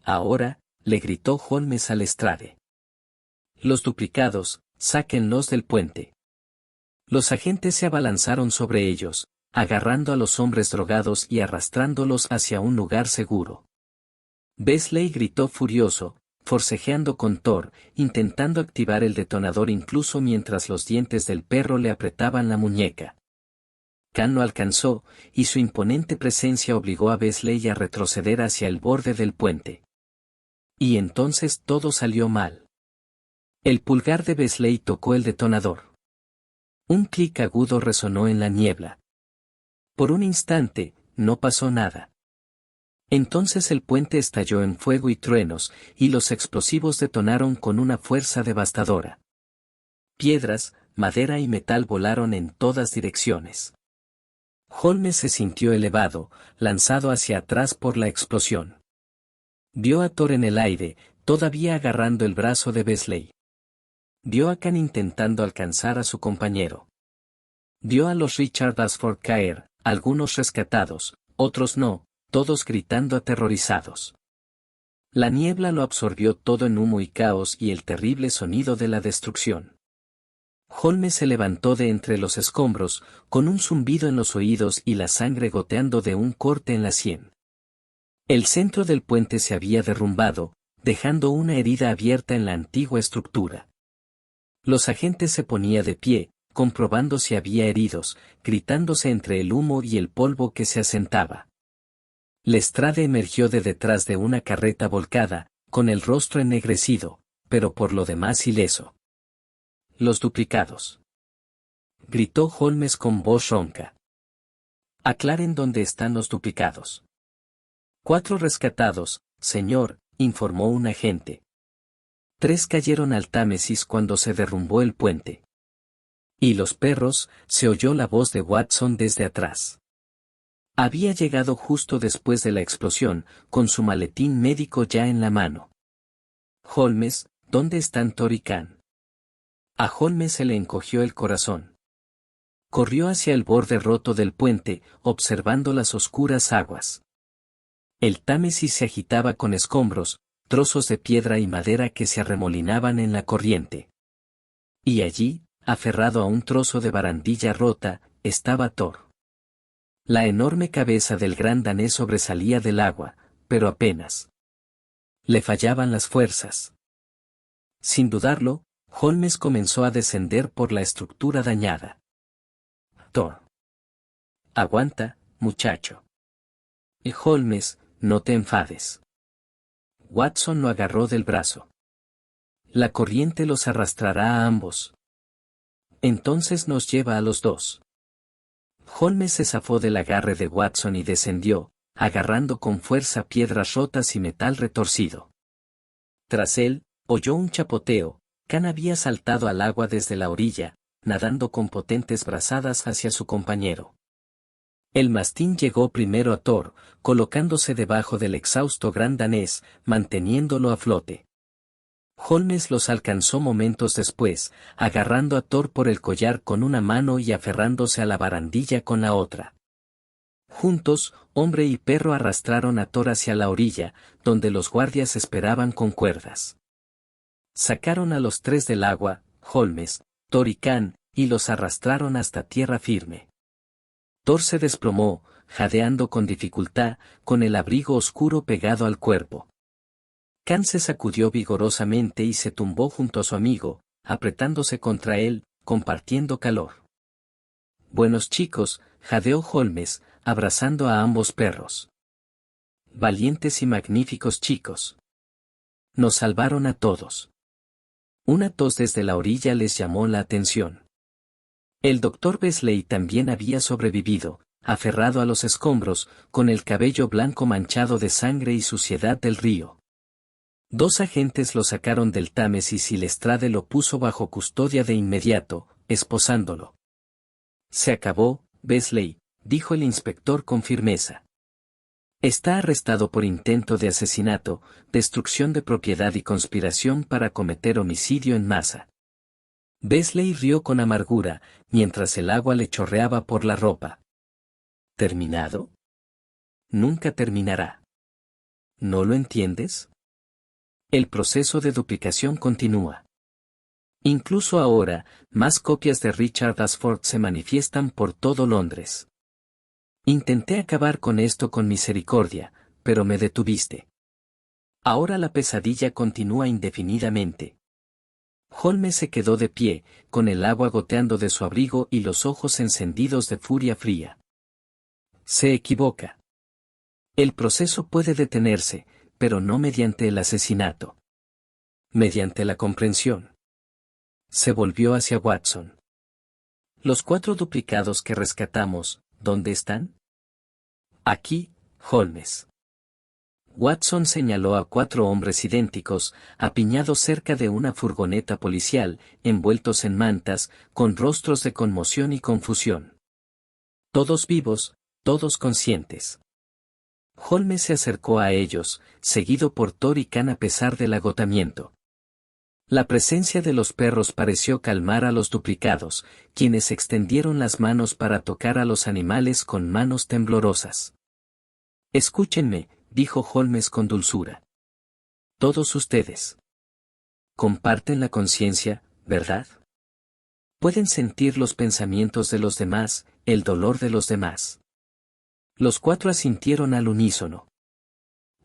Ahora, le gritó Holmes a Lestrade. Los duplicados, sáquenlos del puente. Los agentes se abalanzaron sobre ellos, agarrando a los hombres drogados y arrastrándolos hacia un lugar seguro. Beasley gritó furioso, forcejeando con Thor, intentando activar el detonador incluso mientras los dientes del perro le apretaban la muñeca. Khan lo alcanzó, y su imponente presencia obligó a Beasley a retroceder hacia el borde del puente. Y entonces todo salió mal. El pulgar de Beasley tocó el detonador. Un clic agudo resonó en la niebla. Por un instante, no pasó nada. Entonces el puente estalló en fuego y truenos, y los explosivos detonaron con una fuerza devastadora. Piedras, madera y metal volaron en todas direcciones. Holmes se sintió elevado, lanzado hacia atrás por la explosión. Vio a Thor en el aire, todavía agarrando el brazo de Beasley. Vio a Khan intentando alcanzar a su compañero. Vio a los Richard Ashford caer, algunos rescatados, otros no, todos gritando aterrorizados. La niebla lo absorbió todo en humo y caos y el terrible sonido de la destrucción. Holmes se levantó de entre los escombros, con un zumbido en los oídos y la sangre goteando de un corte en la sien. El centro del puente se había derrumbado, dejando una herida abierta en la antigua estructura. Los agentes se ponían de pie, comprobando si había heridos, gritándose entre el humo y el polvo que se asentaba. Lestrade emergió de detrás de una carreta volcada, con el rostro ennegrecido, pero por lo demás ileso. Los duplicados. Gritó Holmes con voz ronca. Aclaren dónde están los duplicados. 4 rescatados, señor, informó un agente. 3 cayeron al Támesis cuando se derrumbó el puente. Y los perros, se oyó la voz de Watson desde atrás. Había llegado justo después de la explosión, con su maletín médico ya en la mano. Holmes, ¿dónde están Thor y Khan? A Holmes se le encogió el corazón. Corrió hacia el borde roto del puente, observando las oscuras aguas. El Támesis se agitaba con escombros, trozos de piedra y madera que se arremolinaban en la corriente. Y allí, aferrado a un trozo de barandilla rota, estaba Thor. La enorme cabeza del gran danés sobresalía del agua, pero apenas. Le fallaban las fuerzas. Sin dudarlo, Holmes comenzó a descender por la estructura dañada. Thor. Aguanta, muchacho. Holmes, no te enfades. Watson lo agarró del brazo. La corriente los arrastrará a ambos. Entonces nos lleva a los dos. Holmes se zafó del agarre de Watson y descendió, agarrando con fuerza piedras rotas y metal retorcido. Tras él, oyó un chapoteo. Khan había saltado al agua desde la orilla, nadando con potentes brazadas hacia su compañero. El mastín llegó primero a Thor, colocándose debajo del exhausto gran danés, manteniéndolo a flote. Holmes los alcanzó momentos después, agarrando a Thor por el collar con una mano y aferrándose a la barandilla con la otra. Juntos, hombre y perro arrastraron a Thor hacia la orilla, donde los guardias esperaban con cuerdas. Sacaron a los tres del agua, Holmes, Thor y Khan, y los arrastraron hasta tierra firme. Thor se desplomó, jadeando con dificultad, con el abrigo oscuro pegado al cuerpo. Khan se sacudió vigorosamente y se tumbó junto a su amigo, apretándose contra él, compartiendo calor. Buenos chicos, jadeó Holmes, abrazando a ambos perros. Valientes y magníficos chicos. Nos salvaron a todos. Una tos desde la orilla les llamó la atención. El doctor Beasley también había sobrevivido, aferrado a los escombros, con el cabello blanco manchado de sangre y suciedad del río. Dos agentes lo sacaron del Támesis y Lestrade lo puso bajo custodia de inmediato, esposándolo. Se acabó, Beasley, dijo el inspector con firmeza. Está arrestado por intento de asesinato, destrucción de propiedad y conspiración para cometer homicidio en masa. Beasley rió con amargura, mientras el agua le chorreaba por la ropa. ¿Terminado? Nunca terminará. ¿No lo entiendes? El proceso de duplicación continúa. Incluso ahora, más copias de Richard Ashford se manifiestan por todo Londres. Intenté acabar con esto con misericordia, pero me detuviste. Ahora la pesadilla continúa indefinidamente. Holmes se quedó de pie, con el agua goteando de su abrigo y los ojos encendidos de furia fría. Se equivoca. El proceso puede detenerse, pero no mediante el asesinato. Mediante la comprensión. Se volvió hacia Watson. Los 4 duplicados que rescatamos, ¿dónde están? Aquí, Holmes. Watson señaló a 4 hombres idénticos, apiñados cerca de una furgoneta policial, envueltos en mantas, con rostros de conmoción y confusión. Todos vivos, todos conscientes. Holmes se acercó a ellos, seguido por Thor y Khan a pesar del agotamiento. La presencia de los perros pareció calmar a los duplicados, quienes extendieron las manos para tocar a los animales con manos temblorosas. Escúchenme, dijo Holmes con dulzura. Todos ustedes comparten la conciencia, ¿verdad? Pueden sentir los pensamientos de los demás, el dolor de los demás. Los 4 asintieron al unísono.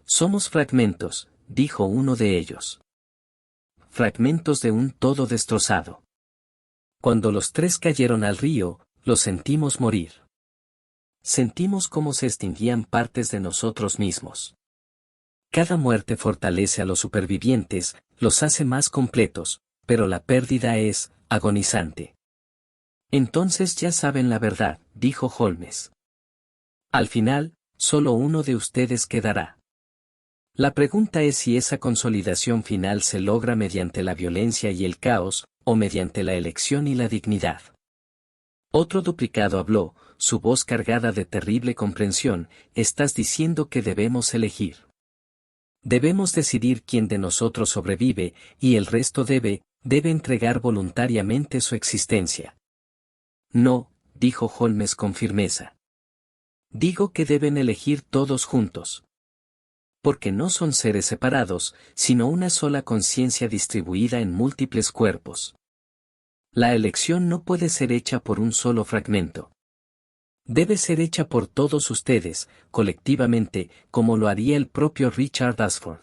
Somos fragmentos, dijo uno de ellos. Fragmentos de un todo destrozado. Cuando los 3 cayeron al río, los sentimos morir. Sentimos cómo se extinguían partes de nosotros mismos. Cada muerte fortalece a los supervivientes, los hace más completos, pero la pérdida es agonizante. Entonces ya saben la verdad, dijo Holmes. Al final, solo uno de ustedes quedará. La pregunta es si esa consolidación final se logra mediante la violencia y el caos, o mediante la elección y la dignidad. Otro duplicado habló, su voz cargada de terrible comprensión, estás diciendo que debemos elegir. Debemos decidir quién de nosotros sobrevive, y el resto debe entregar voluntariamente su existencia. No, dijo Holmes con firmeza. Digo que deben elegir todos juntos. Porque no son seres separados, sino una sola conciencia distribuida en múltiples cuerpos. La elección no puede ser hecha por un solo fragmento. Debe ser hecha por todos ustedes, colectivamente, como lo haría el propio Richard Ashford.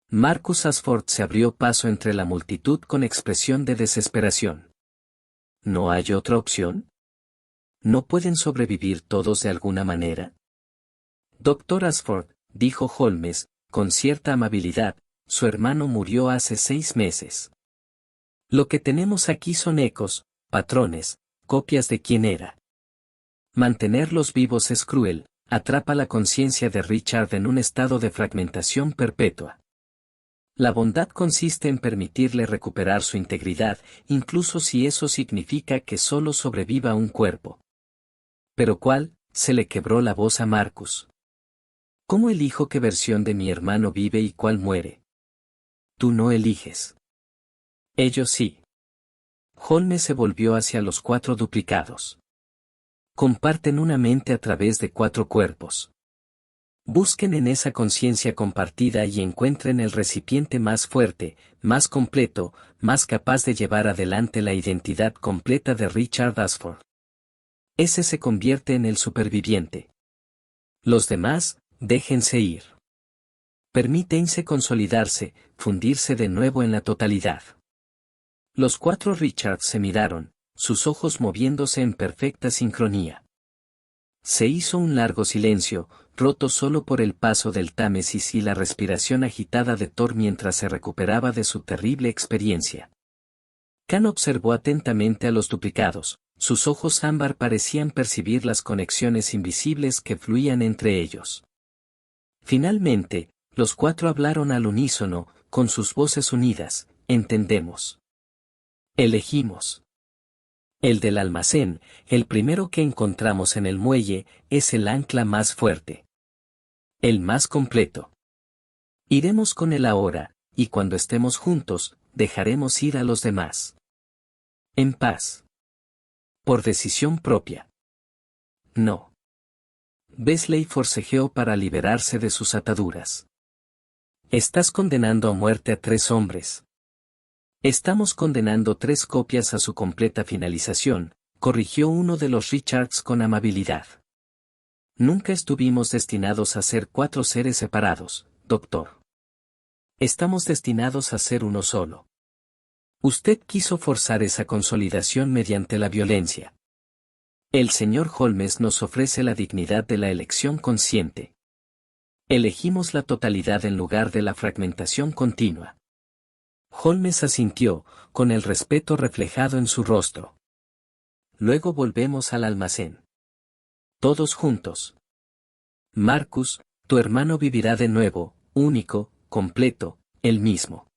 Marcus Ashford se abrió paso entre la multitud con expresión de desesperación. ¿No hay otra opción? ¿No pueden sobrevivir todos de alguna manera? Doctor Ashford, dijo Holmes, con cierta amabilidad, su hermano murió hace 6 meses. Lo que tenemos aquí son ecos, patrones, copias de quién era. Mantenerlos vivos es cruel, atrapa la conciencia de Richard en un estado de fragmentación perpetua. La bondad consiste en permitirle recuperar su integridad, incluso si eso significa que solo sobreviva un cuerpo. ¿Pero cuál? Se le quebró la voz a Marcus. ¿Cómo elijo qué versión de mi hermano vive y cuál muere? Tú no eliges. Ellos sí. Holmes se volvió hacia los 4 duplicados. Comparten una mente a través de 4 cuerpos. Busquen en esa conciencia compartida y encuentren el recipiente más fuerte, más completo, más capaz de llevar adelante la identidad completa de Richard Ashford. Ese se convierte en el superviviente. Los demás, déjense ir. Permítense consolidarse, fundirse de nuevo en la totalidad. Los 4 Richards se miraron, sus ojos moviéndose en perfecta sincronía. Se hizo un largo silencio, roto solo por el paso del Támesis y la respiración agitada de Thor mientras se recuperaba de su terrible experiencia. Khan observó atentamente a los duplicados, sus ojos ámbar parecían percibir las conexiones invisibles que fluían entre ellos. Finalmente, los 4 hablaron al unísono, con sus voces unidas, entendemos. Elegimos. El del almacén, el primero que encontramos en el muelle, es el ancla más fuerte. El más completo. Iremos con él ahora, y cuando estemos juntos, dejaremos ir a los demás. En paz. Por decisión propia. No. Beasley forcejeó para liberarse de sus ataduras. Estás condenando a muerte a 3 hombres. Estamos condenando 3 copias a su completa finalización, corrigió uno de los Richards con amabilidad. Nunca estuvimos destinados a ser 4 seres separados, doctor. Estamos destinados a ser uno solo. Usted quiso forzar esa consolidación mediante la violencia. El señor Holmes nos ofrece la dignidad de la elección consciente. Elegimos la totalidad en lugar de la fragmentación continua. Holmes asintió, con el respeto reflejado en su rostro. Luego volvemos al almacén. Todos juntos. Marcus, tu hermano vivirá de nuevo, único, completo, el mismo.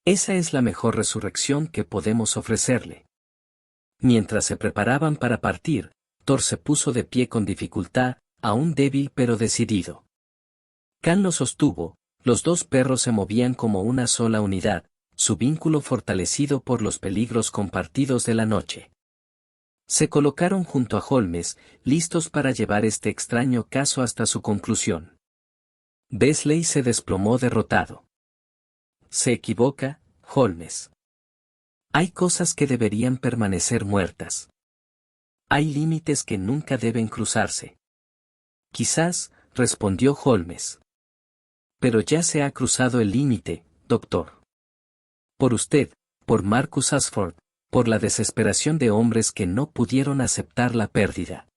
Esa es la mejor resurrección que podemos ofrecerle. Mientras se preparaban para partir, Thor se puso de pie con dificultad, aún débil pero decidido. Khan lo sostuvo. Los 2 perros se movían como una sola unidad, su vínculo fortalecido por los peligros compartidos de la noche. Se colocaron junto a Holmes, listos para llevar este extraño caso hasta su conclusión. Beasley se desplomó derrotado. Se equivoca, Holmes. Hay cosas que deberían permanecer muertas. Hay límites que nunca deben cruzarse. Quizás, respondió Holmes. Pero ya se ha cruzado el límite, doctor. Por usted, por Marcus Ashford, por la desesperación de hombres que no pudieron aceptar la pérdida.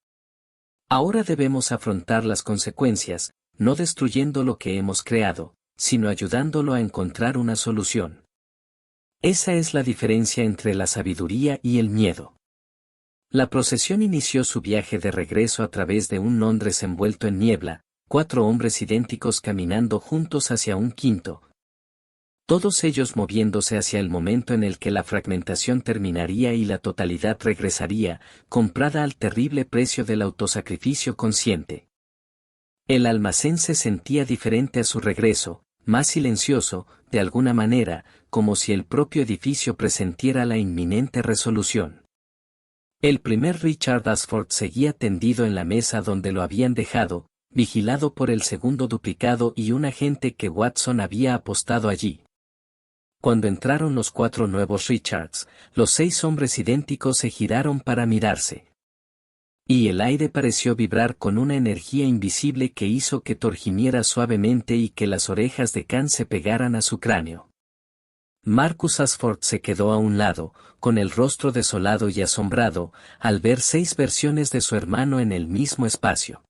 Ahora debemos afrontar las consecuencias, no destruyendo lo que hemos creado, sino ayudándolo a encontrar una solución. Esa es la diferencia entre la sabiduría y el miedo. La procesión inició su viaje de regreso a través de un Londres envuelto en niebla, 4 hombres idénticos caminando juntos hacia un quinto. Todos ellos moviéndose hacia el momento en el que la fragmentación terminaría y la totalidad regresaría, comprada al terrible precio del autosacrificio consciente. El almacén se sentía diferente a su regreso, más silencioso, de alguna manera, como si el propio edificio presentiera la inminente resolución. El primer Richard Ashford seguía tendido en la mesa donde lo habían dejado, vigilado por el segundo duplicado y un agente que Watson había apostado allí. Cuando entraron los 4 nuevos Richards, los 6 hombres idénticos se giraron para mirarse. Y el aire pareció vibrar con una energía invisible que hizo que Thor gimiera suavemente y que las orejas de Khan se pegaran a su cráneo. Marcus Ashford se quedó a un lado, con el rostro desolado y asombrado, al ver 6 versiones de su hermano en el mismo espacio.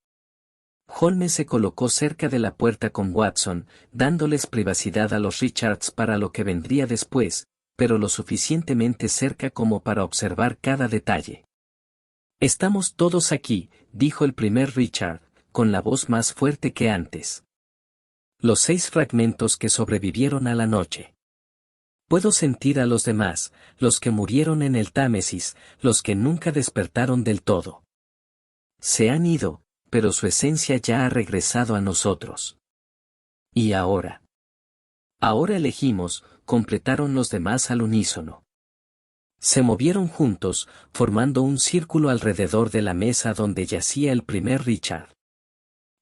Holmes se colocó cerca de la puerta con Watson, dándoles privacidad a los Richards para lo que vendría después, pero lo suficientemente cerca como para observar cada detalle. «Estamos todos aquí», dijo el primer Richard, con la voz más fuerte que antes. «Los 6 fragmentos que sobrevivieron a la noche. Puedo sentir a los demás, los que murieron en el Támesis, los que nunca despertaron del todo. Se han ido, pero su esencia ya ha regresado a nosotros. ¿Y ahora? Ahora elegimos», completaron los demás al unísono. Se movieron juntos, formando un círculo alrededor de la mesa donde yacía el primer Richard.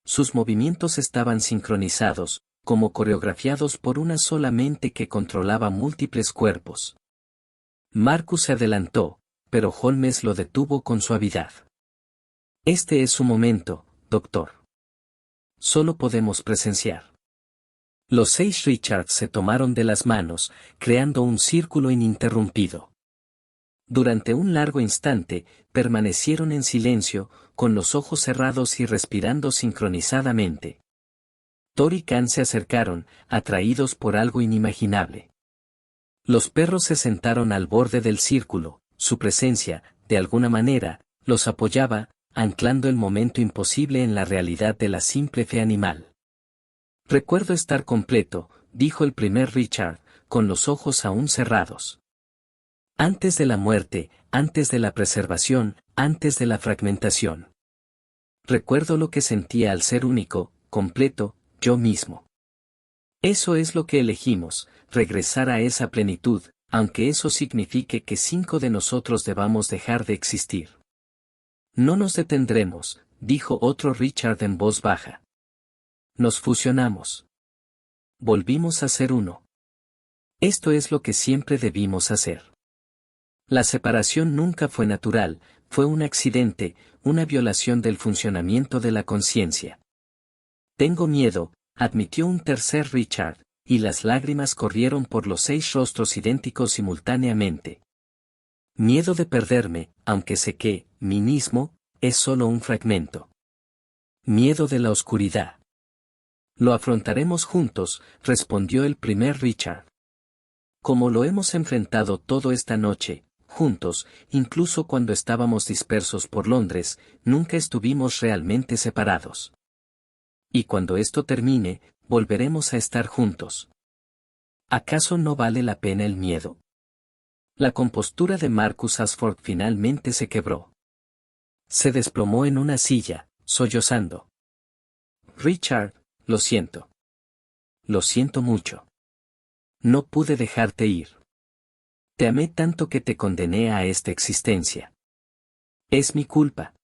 Sus movimientos estaban sincronizados, como coreografiados por una sola mente que controlaba múltiples cuerpos. Marcus se adelantó, pero Holmes lo detuvo con suavidad. «Este es su momento, doctor. Solo podemos presenciar». Los 6 Richards se tomaron de las manos, creando un círculo ininterrumpido. Durante un largo instante, permanecieron en silencio, con los ojos cerrados y respirando sincronizadamente. Thor y Khan se acercaron, atraídos por algo inimaginable. Los perros se sentaron al borde del círculo, su presencia, de alguna manera, los apoyaba, anclando el momento imposible en la realidad de la simple fe animal. «Recuerdo estar completo», dijo el primer Richard, con los ojos aún cerrados. «Antes de la muerte, antes de la preservación, antes de la fragmentación. Recuerdo lo que sentía al ser único, completo, yo mismo. Eso es lo que elegimos, regresar a esa plenitud, aunque eso signifique que 5 de nosotros debamos dejar de existir». «No nos detendremos», dijo otro Richard en voz baja. «Nos fusionamos. Volvimos a ser uno. Esto es lo que siempre debimos hacer». La separación nunca fue natural, fue un accidente, una violación del funcionamiento de la conciencia. «Tengo miedo», admitió un tercer Richard, y las lágrimas corrieron por los 6 rostros idénticos simultáneamente. «Miedo de perderme, aunque sé que, mí mismo, es solo un fragmento. Miedo de la oscuridad». «Lo afrontaremos juntos», respondió el primer Richard. «Como lo hemos enfrentado todo esta noche, juntos, incluso cuando estábamos dispersos por Londres, nunca estuvimos realmente separados. Y cuando esto termine, volveremos a estar juntos. ¿Acaso no vale la pena el miedo?». La compostura de Marcus Ashford finalmente se quebró. Se desplomó en una silla, sollozando. «Richard, lo siento. Lo siento mucho. No pude dejarte ir. Te amé tanto que te condené a esta existencia. Es mi culpa».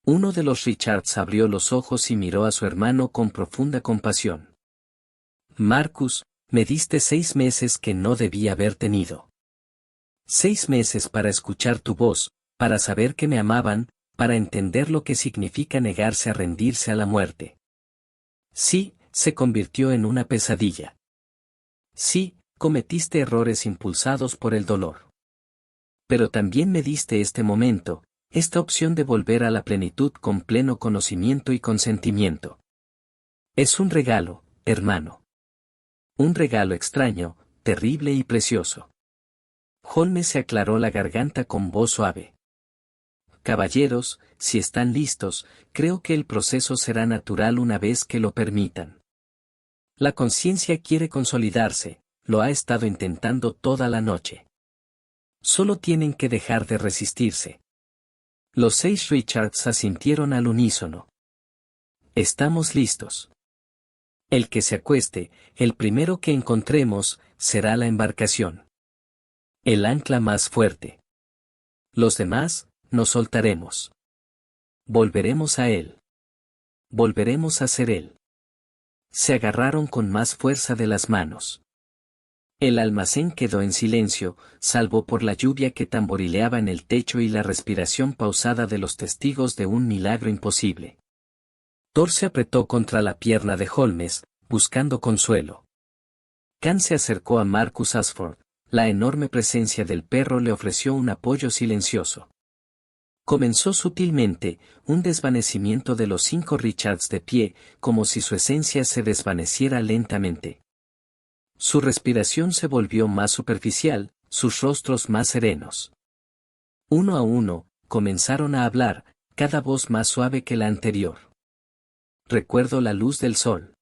Uno de los Richards abrió los ojos y miró a su hermano con profunda compasión. «Marcus, me diste 6 meses que no debí haber tenido. 6 meses para escuchar tu voz, para saber que me amaban, para entender lo que significa negarse a rendirse a la muerte. Sí, se convirtió en una pesadilla. Sí, cometiste errores impulsados por el dolor. Pero también me diste este momento, esta opción de volver a la plenitud con pleno conocimiento y consentimiento. Es un regalo, hermano. Un regalo extraño, terrible y precioso». Holmes se aclaró la garganta con voz suave. «Caballeros, si están listos, creo que el proceso será natural una vez que lo permitan. La conciencia quiere consolidarse, lo ha estado intentando toda la noche. Solo tienen que dejar de resistirse». Los 6 Richards asintieron al unísono. «Estamos listos. El que se acueste, el primero que encontremos, será la embarcación. El ancla más fuerte. Los demás, nos soltaremos. Volveremos a él. Volveremos a ser él». Se agarraron con más fuerza de las manos. El almacén quedó en silencio, salvo por la lluvia que tamborileaba en el techo y la respiración pausada de los testigos de un milagro imposible. Thor se apretó contra la pierna de Holmes, buscando consuelo. Khan se acercó a Marcus Ashford. La enorme presencia del perro le ofreció un apoyo silencioso. Comenzó sutilmente, un desvanecimiento de los 5 Richards de pie, como si su esencia se desvaneciera lentamente. Su respiración se volvió más superficial, sus rostros más serenos. Uno a uno, comenzaron a hablar, cada voz más suave que la anterior. Recuerdo la luz del sol.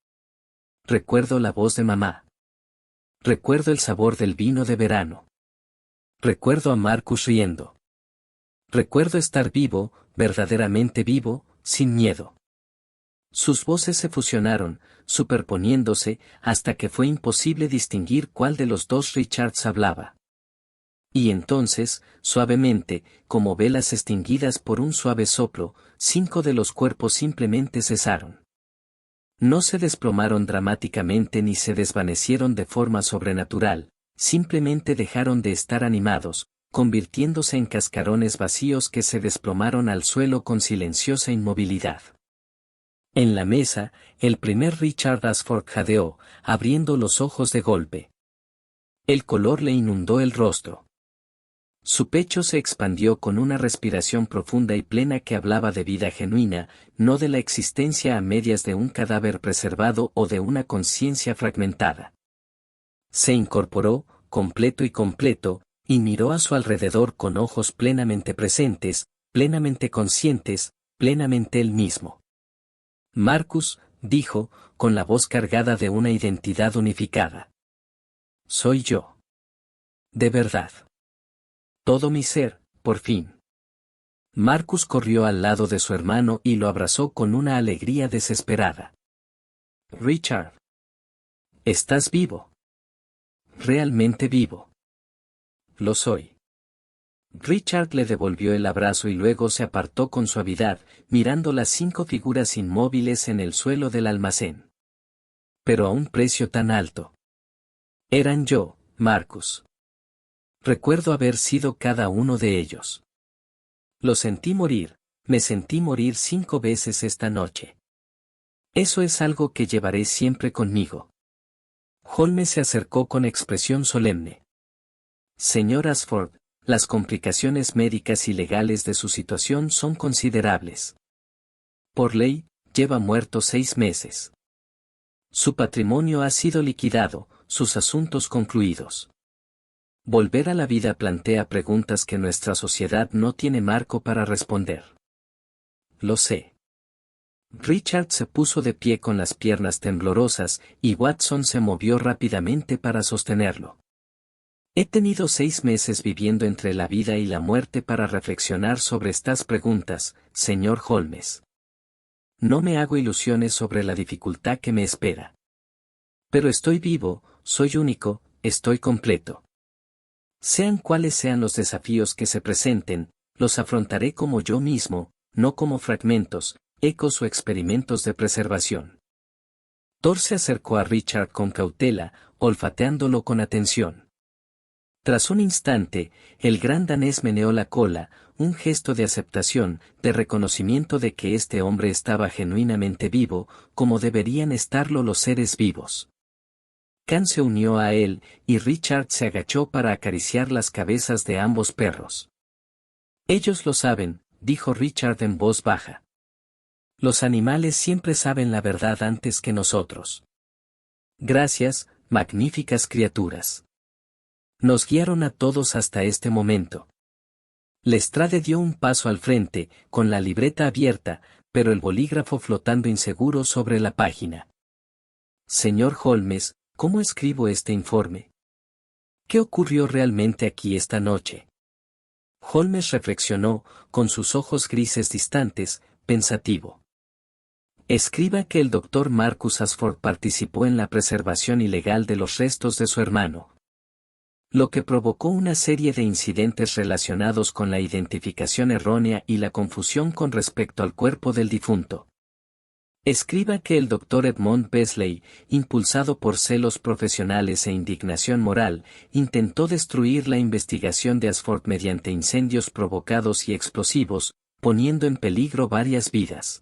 Recuerdo la voz de mamá. Recuerdo el sabor del vino de verano. Recuerdo a Marcus riendo. Recuerdo estar vivo, verdaderamente vivo, sin miedo. Sus voces se fusionaron, superponiéndose, hasta que fue imposible distinguir cuál de los dos Richards hablaba. Y entonces, suavemente, como velas extinguidas por un suave soplo, 5 de los cuerpos simplemente cesaron. No se desplomaron dramáticamente ni se desvanecieron de forma sobrenatural, simplemente dejaron de estar animados, convirtiéndose en cascarones vacíos que se desplomaron al suelo con silenciosa inmovilidad. En la mesa, el primer Richard Ashford jadeó, abriendo los ojos de golpe. El color le inundó el rostro. Su pecho se expandió con una respiración profunda y plena que hablaba de vida genuina, no de la existencia a medias de un cadáver preservado o de una conciencia fragmentada. Se incorporó, completo, y miró a su alrededor con ojos plenamente presentes, plenamente conscientes, plenamente él mismo. Marcus, dijo, con la voz cargada de una identidad unificada. Soy yo. De verdad. Todo mi ser, por fin. Marcus corrió al lado de su hermano y lo abrazó con una alegría desesperada. Richard. Estás vivo. Realmente vivo. Lo soy. Richard le devolvió el abrazo y luego se apartó con suavidad, mirando las 5 figuras inmóviles en el suelo del almacén. Pero a un precio tan alto. Eran yo, Marcus. Recuerdo haber sido cada uno de ellos. Lo sentí morir, me sentí morir 5 veces esta noche. Eso es algo que llevaré siempre conmigo. Holmes se acercó con expresión solemne. Señor Ashford, las complicaciones médicas y legales de su situación son considerables. Por ley, lleva muerto 6 meses. Su patrimonio ha sido liquidado, sus asuntos concluidos. Volver a la vida plantea preguntas que nuestra sociedad no tiene marco para responder. Lo sé. Richard se puso de pie con las piernas temblorosas y Watson se movió rápidamente para sostenerlo. He tenido 6 meses viviendo entre la vida y la muerte para reflexionar sobre estas preguntas, señor Holmes. No me hago ilusiones sobre la dificultad que me espera. Pero estoy vivo, soy único, estoy completo. Sean cuales sean los desafíos que se presenten, los afrontaré como yo mismo, no como fragmentos, ecos o experimentos de preservación. Thor se acercó a Richard con cautela, olfateándolo con atención. Tras un instante, el gran danés meneó la cola, un gesto de aceptación, de reconocimiento de que este hombre estaba genuinamente vivo, como deberían estarlo los seres vivos. Khan se unió a él, y Richard se agachó para acariciar las cabezas de ambos perros. Ellos lo saben, dijo Richard en voz baja. Los animales siempre saben la verdad antes que nosotros. Gracias, magníficas criaturas. Nos guiaron a todos hasta este momento. Lestrade dio un paso al frente, con la libreta abierta, pero el bolígrafo flotando inseguro sobre la página. Señor Holmes, ¿cómo escribo este informe? ¿Qué ocurrió realmente aquí esta noche? Holmes reflexionó, con sus ojos grises distantes, pensativo. Escriba que el Dr. Marcus Ashford participó en la preservación ilegal de los restos de su hermano. Lo que provocó una serie de incidentes relacionados con la identificación errónea y la confusión con respecto al cuerpo del difunto. Escriba que el Dr. Edmond Besley, impulsado por celos profesionales e indignación moral, intentó destruir la investigación de Ashford mediante incendios provocados y explosivos, poniendo en peligro varias vidas.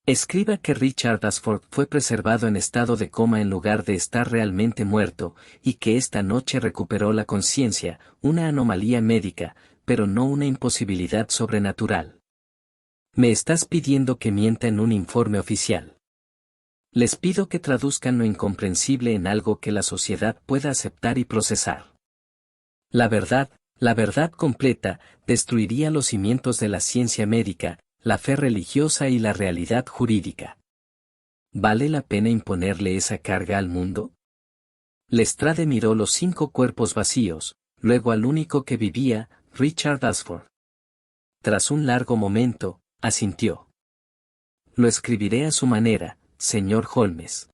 Escriba que Richard Ashford fue preservado en estado de coma en lugar de estar realmente muerto, y que esta noche recuperó la conciencia, una anomalía médica, pero no una imposibilidad sobrenatural. Me estás pidiendo que mienta en un informe oficial. Les pido que traduzcan lo incomprensible en algo que la sociedad pueda aceptar y procesar. La verdad completa, destruiría los cimientos de la ciencia médica, la fe religiosa y la realidad jurídica. ¿Vale la pena imponerle esa carga al mundo? Lestrade miró los 5 cuerpos vacíos, luego al único que vivía, Richard Ashford. Tras un largo momento, asintió. Lo escribiré a su manera, señor Holmes.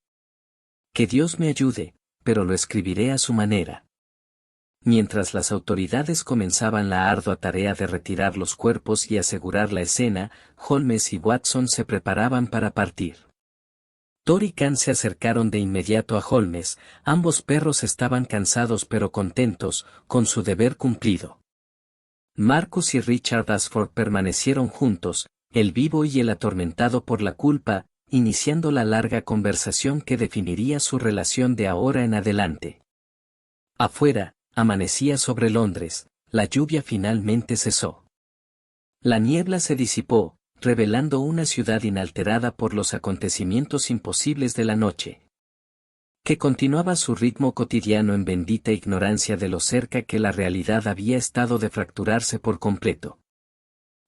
Que Dios me ayude, pero lo escribiré a su manera. Mientras las autoridades comenzaban la ardua tarea de retirar los cuerpos y asegurar la escena, Holmes y Watson se preparaban para partir. Thor y Khan se acercaron de inmediato a Holmes, ambos perros estaban cansados pero contentos, con su deber cumplido. Marcus y Richard Ashford permanecieron juntos, el vivo y el atormentado por la culpa, iniciando la larga conversación que definiría su relación de ahora en adelante. Afuera, amanecía sobre Londres, la lluvia finalmente cesó. La niebla se disipó, revelando una ciudad inalterada por los acontecimientos imposibles de la noche, que continuaba su ritmo cotidiano en bendita ignorancia de lo cerca que la realidad había estado de fracturarse por completo.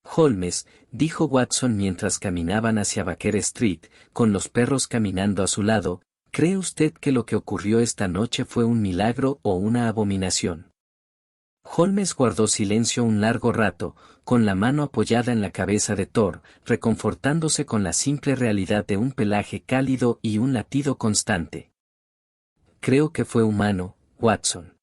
Holmes, dijo Watson mientras caminaban hacia Baker Street, con los perros caminando a su lado, ¿cree usted que lo que ocurrió esta noche fue un milagro o una abominación? Holmes guardó silencio un largo rato, con la mano apoyada en la cabeza de Thor, reconfortándose con la simple realidad de un pelaje cálido y un latido constante. Creo que fue humano, Watson.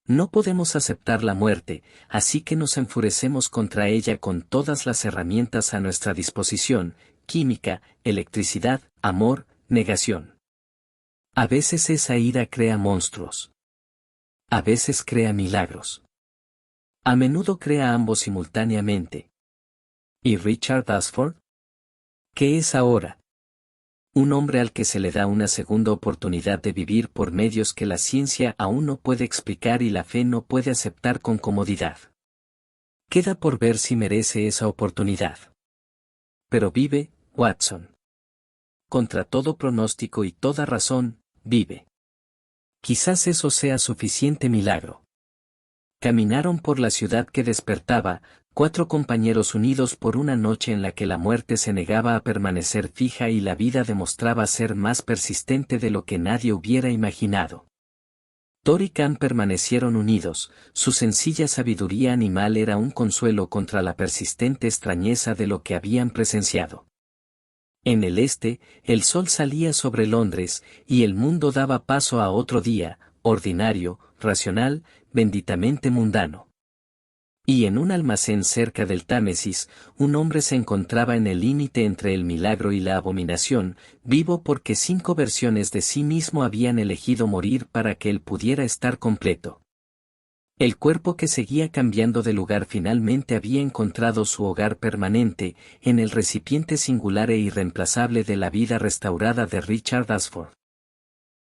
No podemos aceptar la muerte, así que nos enfurecemos contra ella con todas las herramientas a nuestra disposición, química, electricidad, amor, negación. A veces esa ira crea monstruos. A veces crea milagros. A menudo crea ambos simultáneamente. ¿Y Richard Ashford? ¿Qué es ahora? Un hombre al que se le da una segunda oportunidad de vivir por medios que la ciencia aún no puede explicar y la fe no puede aceptar con comodidad. Queda por ver si merece esa oportunidad. Pero vive, Watson. Contra todo pronóstico y toda razón, vive. Quizás eso sea suficiente milagro. Caminaron por la ciudad que despertaba, 4 compañeros unidos por una noche en la que la muerte se negaba a permanecer fija y la vida demostraba ser más persistente de lo que nadie hubiera imaginado. Thor y Khan permanecieron unidos, su sencilla sabiduría animal era un consuelo contra la persistente extrañeza de lo que habían presenciado. En el este, el sol salía sobre Londres, y el mundo daba paso a otro día, ordinario, racional, benditamente mundano. Y en un almacén cerca del Támesis, un hombre se encontraba en el límite entre el milagro y la abominación, vivo porque 5 versiones de sí mismo habían elegido morir para que él pudiera estar completo. El cuerpo que seguía cambiando de lugar finalmente había encontrado su hogar permanente, en el recipiente singular e irreemplazable de la vida restaurada de Richard Ashford.